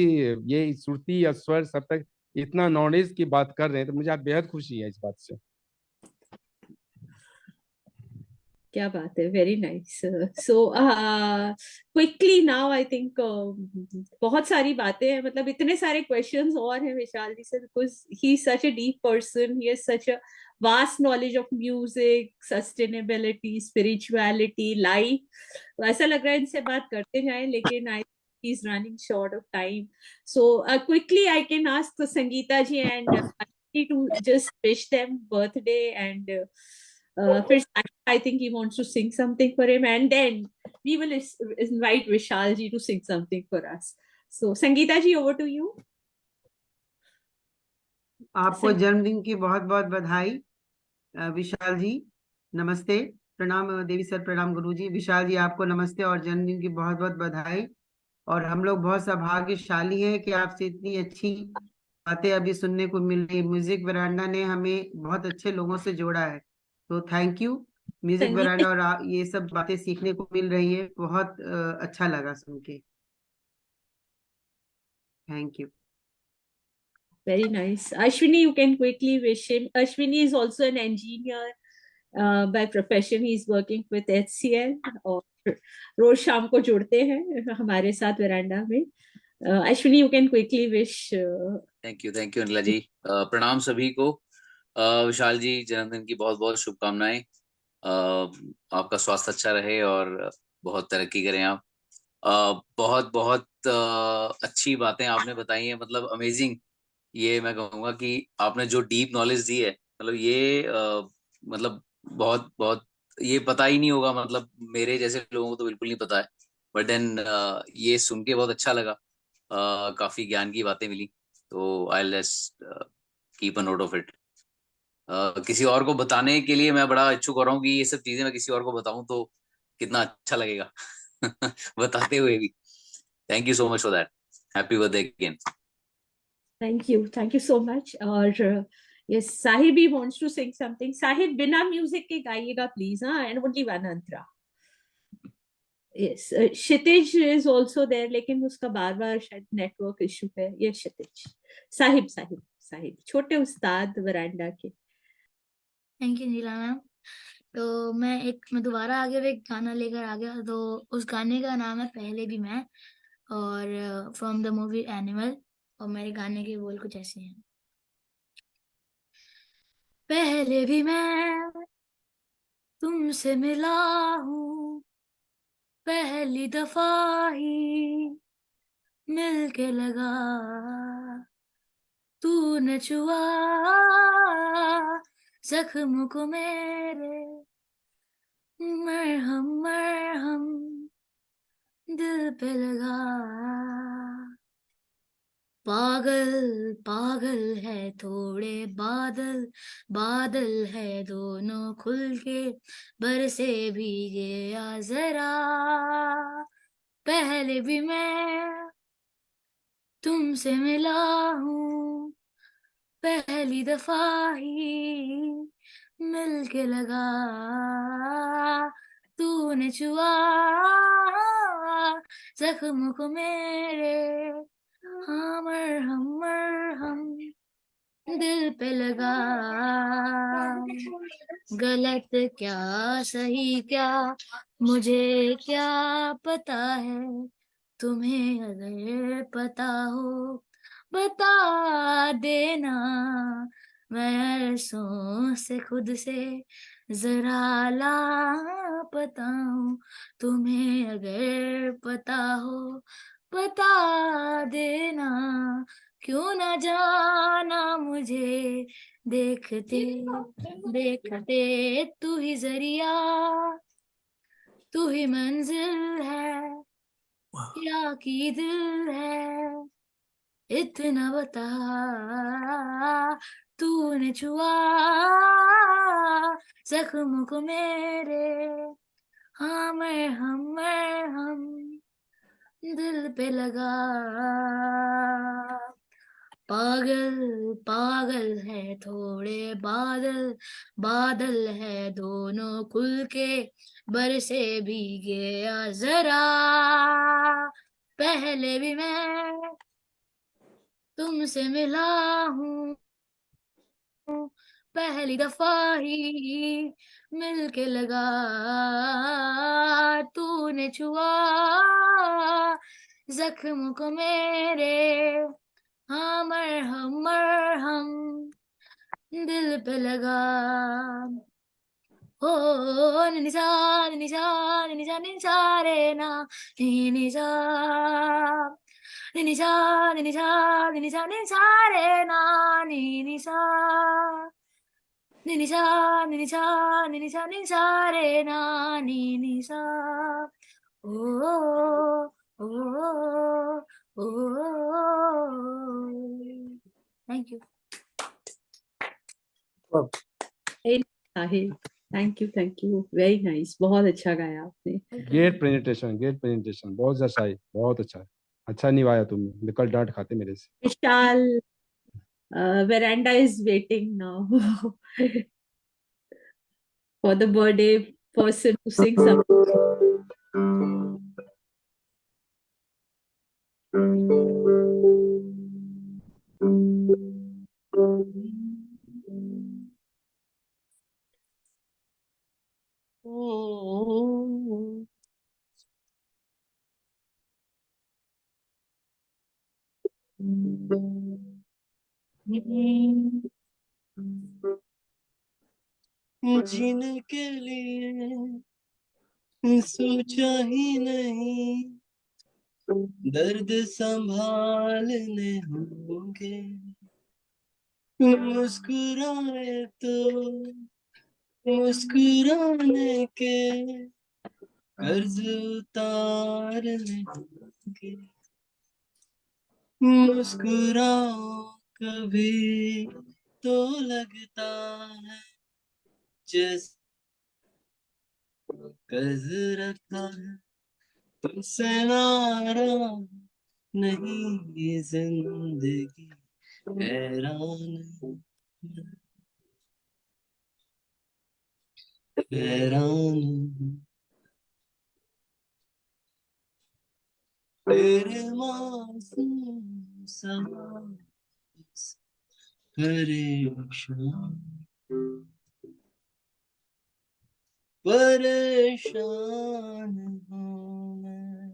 ये श्रुति और स्वर सब तक इतना नॉलेज की बात कर रहे हैं, तो मुझे आज बेहद खुशी है इस बात से। क्या बात है, very nice. So quickly now I think बहुत सारी बातें हैं, मतलब इतने सारे क्वेश्चंस और हैं विशाल जी से, because he is such a deep person, he has such a vast knowledge of music, sustainability, spirituality, life. ऐसा लग रहा है इनसे बात करते जाएं, लेकिन आई he's running short of time. So quickly I can ask Sangeeta ji and to just wish them birthday, and first I think he wants to sing something for him, and then we will invite Vishal ji to sing something for us. So Sangeeta ji, over to you. आपको जन्मदिन की बहुत बहुत बधाई विशाल जी। नमस्ते, प्रणाम देवी sir, प्रणाम गुरु जी। विशाल जी आपको नमस्ते और जन्मदिन की बहुत बहुत बधाई। और हम लोग बहुत सौभाग्यशाली हैं कि आपसे इतनी अच्छी बातें अभी सुनने को मिल रही। म्यूजिक वरांडा ने हमें बहुत अच्छे लोगों से जोड़ा है, तो थैंक यू म्यूजिक वरांडा। और ये सब बातें सीखने को मिल रही है, बहुत अच्छा लगा सुन के। Thank you. Very nice. Ashwini, you can quickly wish him. Ashwini is also an engineer by profession. He is working with HCL और रोज शाम को जुड़ते हैं हमारे साथ वरांडा में। Ashwini, you can quickly wish. Thank you Anila ji. प्रणाम सभी को। विशाल जी, जन्मदिन की बहुत बहुत शुभकामनाएं। आपका स्वास्थ्य अच्छा रहे और बहुत तरक्की करें आप। बहुत बहुत अच्छी बातें आपने बताई हैं, मतलब अमेजिंग। ये मैं कहूँगा कि आपने जो डीप नॉलेज दी है, मतलब ये मतलब बहुत बहुत ये पता ही नहीं होगा, मतलब मेरे जैसे लोगों को तो बिल्कुल नहीं पता है। बट देन ये सुन के बहुत अच्छा लगा। काफी ज्ञान की बातें मिली। तो I just keep a note of it. किसी और को बताने के लिए मैं बड़ा इच्छुक हो रहा हूँ कि ये सब चीजें मैं किसी और को बताऊं तो कितना अच्छा लगेगा बताते हुए भी। Thank you so much for that. Happy birthday again. Thank you so much. और yes, Sahib भी wants to sing something. Sahib, बिना म्यूजिक के गाइएगा प्लीज, हाँ, and only one Antara. Yes, Kshitij is also there, लेकिन उसका बार बार शायद network issue है. Yes, Kshitij. Sahib छोटे उस्ताद वरांडा के. Thank you Neela ma'am. तो मैं दोबारा आगे एक गाना लेकर आ गया। तो उस गाने का नाम है पहले भी मैं, और फ्रॉम द मूवी एनिमल। और मेरे गाने के बोल कुछ ऐसे हैं। पहले भी मैं तुमसे मिला हूँ, पहली दफा ही मिलके लगा, तूने छुआ जख्म को मेरे, मरहम मरहम दिल पे लगा। पागल पागल है थोड़े बादल, बादल है दोनों खुल के, बरसे भीगे या जरा, पहले भी मैं तुमसे मिला हूँ, पहली दफा ही मिलके लगा, तूने छुआ जख्म को मेरे, हाँ मरहम मरहम दिल पे लगा। गलत क्या सही क्या मुझे क्या पता है, तुम्हें अगर पता हो बता देना, मैं अरसों से खुद से जरा लापता हूँ, तुम्हें अगर पता हो बता देना, क्यों ना जाना मुझे देखते देखते, तू ही जरिया तू ही मंजिल है, क्या की दिल है इतना बता, तूने छुआ जख्म को मेरे, हाँ मरहम दिल पे लगा। पागल पागल है थोड़े बादल, बादल है दोनों खुल के, बरसे भीगे या जरा, पहले भी मैं तुमसे मिला हूँ, पहली दफा ही मिलके लगा, तूने छुआ जख्म को मेरे, हाँ मरहम मरहम दिल पे लगा। ओ निजा निजा निजा निजा रे ना, निजा निजा निजा निजा निजा रे ना, निजा निजा निजा निजा निजा रे ना, निजा ओ ओ ओ thank you. Hey, Sahib, thank you, very nice. बहुत अच्छा गाया आपने. ग्रेट प्रेजेंटेशन, बहुत अच्छा है, बहुत अच्छा है। अच्छा निभाया तुमने, निकल डांट खाते मेरे से। Vishal, Veranda is waiting now for the birthday person to sing something. जीने के लिए सोचा ही नहीं, दर्द संभालने होंगे, मुस्कुराए तो मुस्कुराने के कर्ज उतारने होंगे, मुस्कुराओ कभी तो लगता है जैसे कर्ज रखा है तुमसे नाराज नहीं, ये जिंदगी हैरान हैरान तेरे मासूम सवाल से परेशान परेशान हूँ मैं।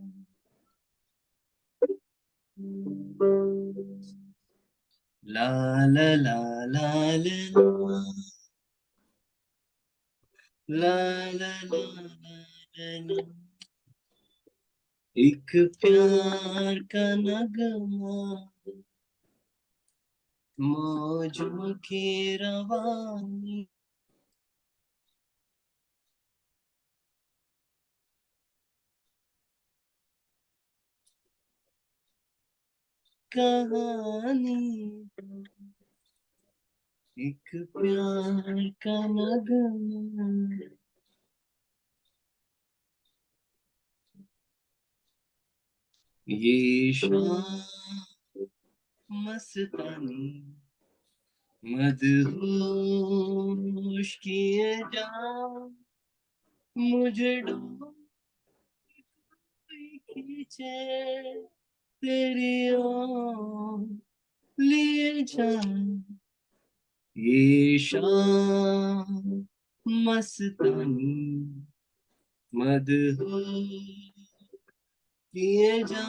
ला ला ला ला ला ला ला ला ला, एक प्यार का नगमा मौजों की रवानी, कहानी एक प्यार का नगमा। ये शाम मस्तानी मदहोश किए जा, मुझे डोरी खींचे तेरी ओर लिए जा। ये शाम मस्तानी मदहोश किए जा,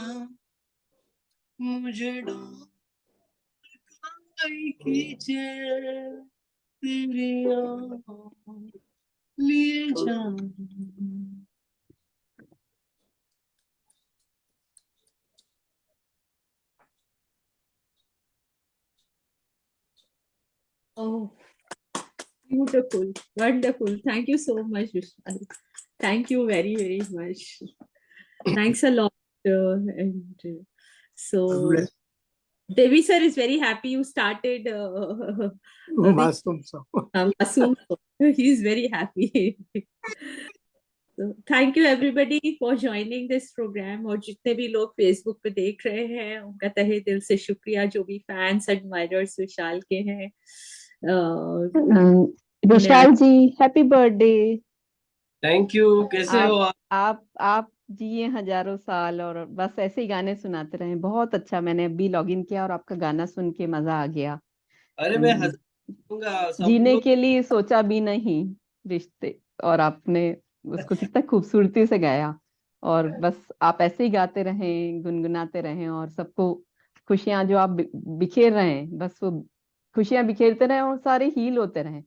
मुझे डोरी खींचे तेरी ओर लिए जा। Oh, beautiful, wonderful. Thank you so much, Vishal. Thank you very, very much. Thanks a lot. So, Bless. Devi sir is very happy you started Masoom sir. Masoom. He's very happy. So, thank you everybody for joining this program. और जितने भी लोग Facebook पे देख रहे हैं उनका तहे दिल से शुक्रिया, जो भी फैंस एडमायरर्स विशाल के हैं। विशाल जी हैप्पी बर्थडे। Thank you. कैसे हो आप जिए हजारों साल और बस ऐसे ही गाने सुनाते रहें। बहुत अच्छा, मैंने अभी लॉगिन किया और आपका गाना सुन के मजा आ गया। अरे मैं हंसूंगा सब जीने लोग। के लिए सोचा भी नहीं रिश्ते, और आपने उसको कितना खूबसूरती से गाया। और बस आप ऐसे ही गाते रहें, गुनगुनाते रहें और सबको खुशियां जो आप बिखेर रहे हैं, बस वो खुशियां बिखेरते रहें और सारे हील होते रहें।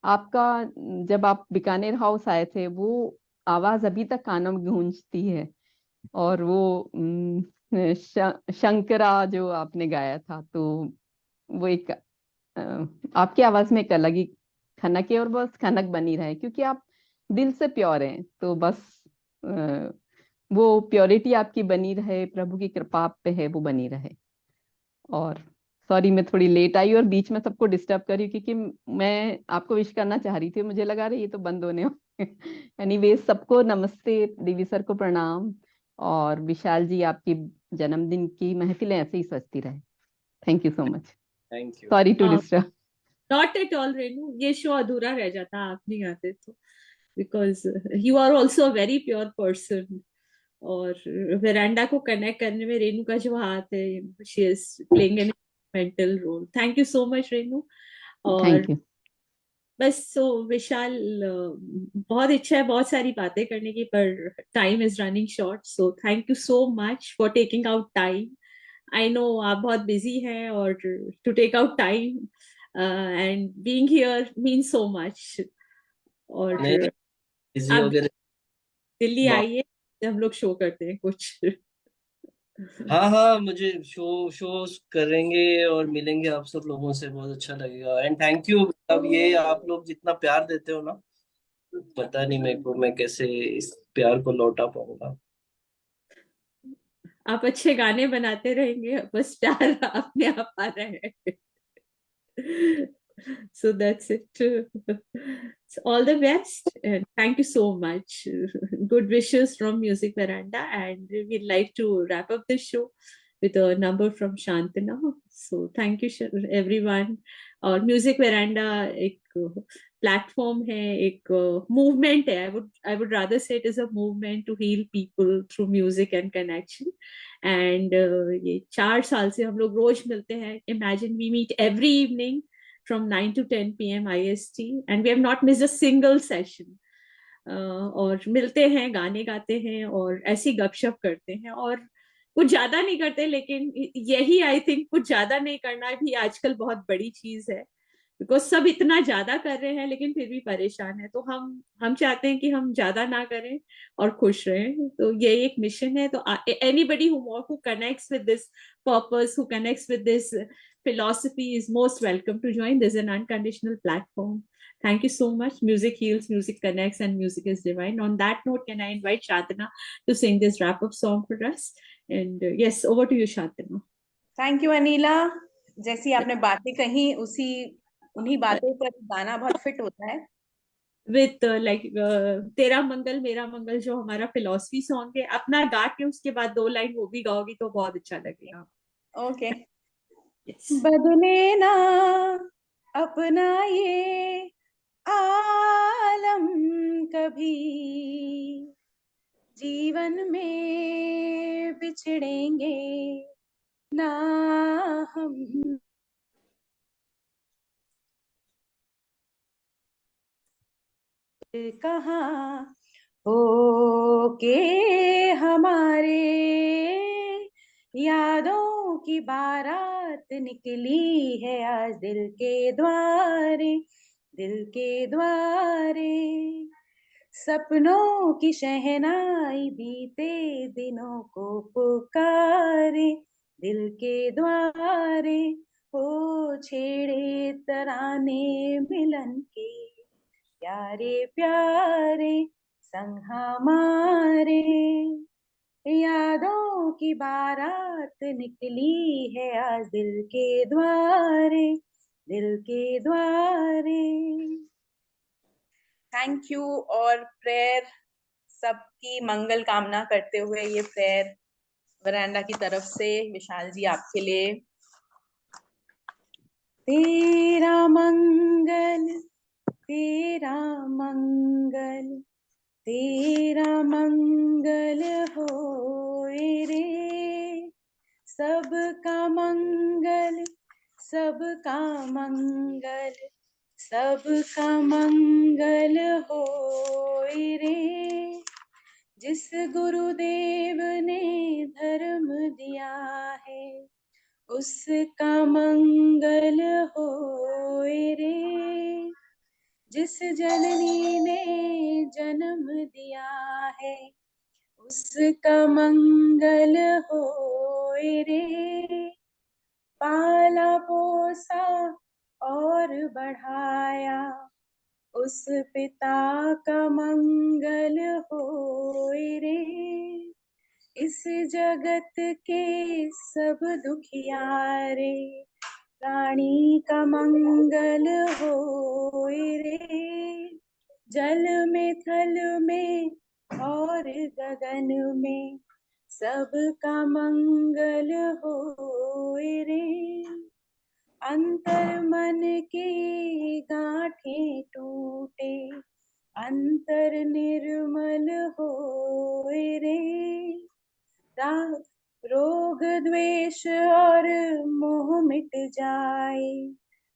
आपका जब आप बीकानेर हाउस आए थे वो आवाज अभी तक कानों में गूंजती है। और वो शंकरा जो आपने गाया था, तो वो एक आपकी आवाज में एक अलग ही खनक है और बस खनक बनी रहे, क्योंकि आप दिल से प्योर हैं। तो बस वो प्योरिटी आपकी बनी रहे, प्रभु की कृपा आप पे है, वो बनी रहे। और सॉरी मैं थोड़ी लेट आई और बीच में सबको डिस्टर्ब करी, क्योंकि मैं आपको विश करना चाह रही थी, मुझे लगा रही ये तो बंद होने एनीवेज सबको नमस्ते, देवी सर को प्रणाम, और विशाल जी आपकी जन्मदिन की महफिलें ऐसे ही सजती रहे। Thank you so much. Thank you. Sorry to disturb. Not at all, Renu, ये शो अधूरा रह जाता आप नहीं आते तो, because you are also a very pure person. और वेरांडा को कनेक्ट करने में रेनू का जो हाथ है, she is playing an mental role. Thank you so much Renu. और थैंक यू। बस सो विशाल, बहुत इच्छा है बहुत सारी बातें करने की, पर time is running short. So thank you so much for taking out time I know आप बहुत busy हैं और to take out time and being here means so much. और नहीं बिजी हो आप गए दिल्ली बा- आइए, हम लोग शो करते हैं कुछ. हाँ हाँ, मुझे शोज करेंगे और मिलेंगे आप सब लोगों से, बहुत अच्छा लगेगा. And thank you. अब ये आप लोग जितना प्यार देते हो ना, पता नहीं मेरे को मैं कैसे इस प्यार को लौटा पाऊंगा. आप अच्छे गाने बनाते रहेंगे, बस प्यार अपने आप आ रहा है. So that's it. So all the best and thank you so much. Good wishes from Music Veranda, and we'd like to wrap up the show with a number from Shantana. So thank you everyone. और music veranda एक platform है, एक movement है. I would rather say it is a movement to heal people through music and connection. And ये 4 साल से हम लोग रोज मिलते हैं. Imagine we meet every evening from 9 to 10 p.m. IST, and we have not missed a single session. और मिलते हैं, गाने गाते हैं और ऐसी गपशप करते हैं, और कुछ ज्यादा नहीं करते, लेकिन यही आई थिंक कुछ ज्यादा नहीं करना भी आजकल बहुत बड़ी चीज है. बिकॉज सब इतना ज्यादा कर रहे हैं लेकिन फिर भी परेशान है. तो हम चाहते हैं कि हम ज्यादा ना करें और खुश रहें. तो ये एक मिशन है. तो anybody who connects with this purpose, who connects with this philosophy is most welcome to join. There's an unconditional platform. Thank you so much. Music heals, music connects, and music is divine. On that note, can I invite Shantana to sing this wrap-up song for us? And yes, over to you, Shantana. Thank you Anila. जैसी आपने बातें कही उन्हीं बातों पर गाना बहुत fit होता है. With तेरा मंगल मेरा मंगल जो हमारा फिलोसफी सॉन्ग है, अपना गा के उसके बाद 2 लाइन वो भी गाओगी तो बहुत अच्छा लगेगा. ओके. Yes. बदले ना अपना ये आलम कभी, जीवन में बिछड़ेंगे ना हम. कहाँ हो के हमारे, यादों की बारात निकली है आज दिल के द्वारे, दिल के द्वारे. सपनों की शहनाई बीते दिनों को पुकारे, दिल के द्वारे. हो छेड़े तराने मिलन के, प्यारे प्यारे संग हमारे. यादों की बारात निकली है आज दिल के द्वारे, दिल के द्वारे. Thank you. और प्रेयर, सबकी मंगल कामना करते हुए ये प्रेयर वरांडा की तरफ से विशाल जी आपके लिए. तेरा मंगल, तेरा मंगल, तेरा मंगल होए रे. सबका मंगल, सबका मंगल, सबका मंगल होए रे. जिस गुरुदेव ने धर्म दिया है उसका मंगल होए रे. जिस जननी ने जन्म दिया है उसका मंगल होए रे. पाला पोसा और बढ़ाया उस पिता का मंगल होए रे. इस जगत के सब दुखियारे, प्राणी का मंगल होए रे. जल में थल में और गगन में सबका मंगल होए रे. अंतर मन के गांठें टूटे, अंतर निर्मल होए रे. रोग द्वेष और मोह मिट जाए,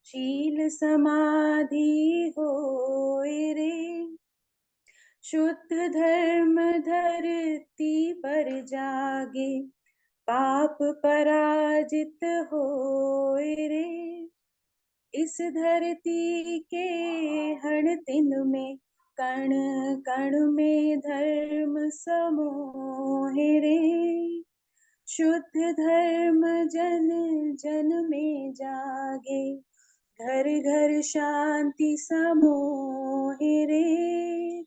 शील समाधि होए रे. शुद्ध धर्म धरती पर जागे, पाप पराजित होए रे, इस धरती के हर दिन में कण कण में धर्म समोहे रे, शुद्ध धर्म जन जन में जागे, घर घर शांति समोहे रे,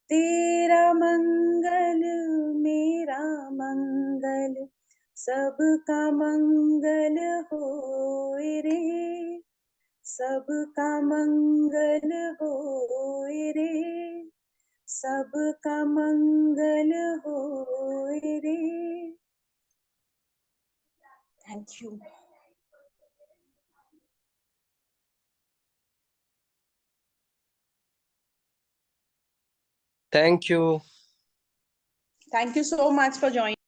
तेरा मंगल मेरा मंगल सबका मंगल होए रे, सबका मंगल होए रे, सबका मंगल होए रे। Thank you. Thank you. Thank you so much for joining.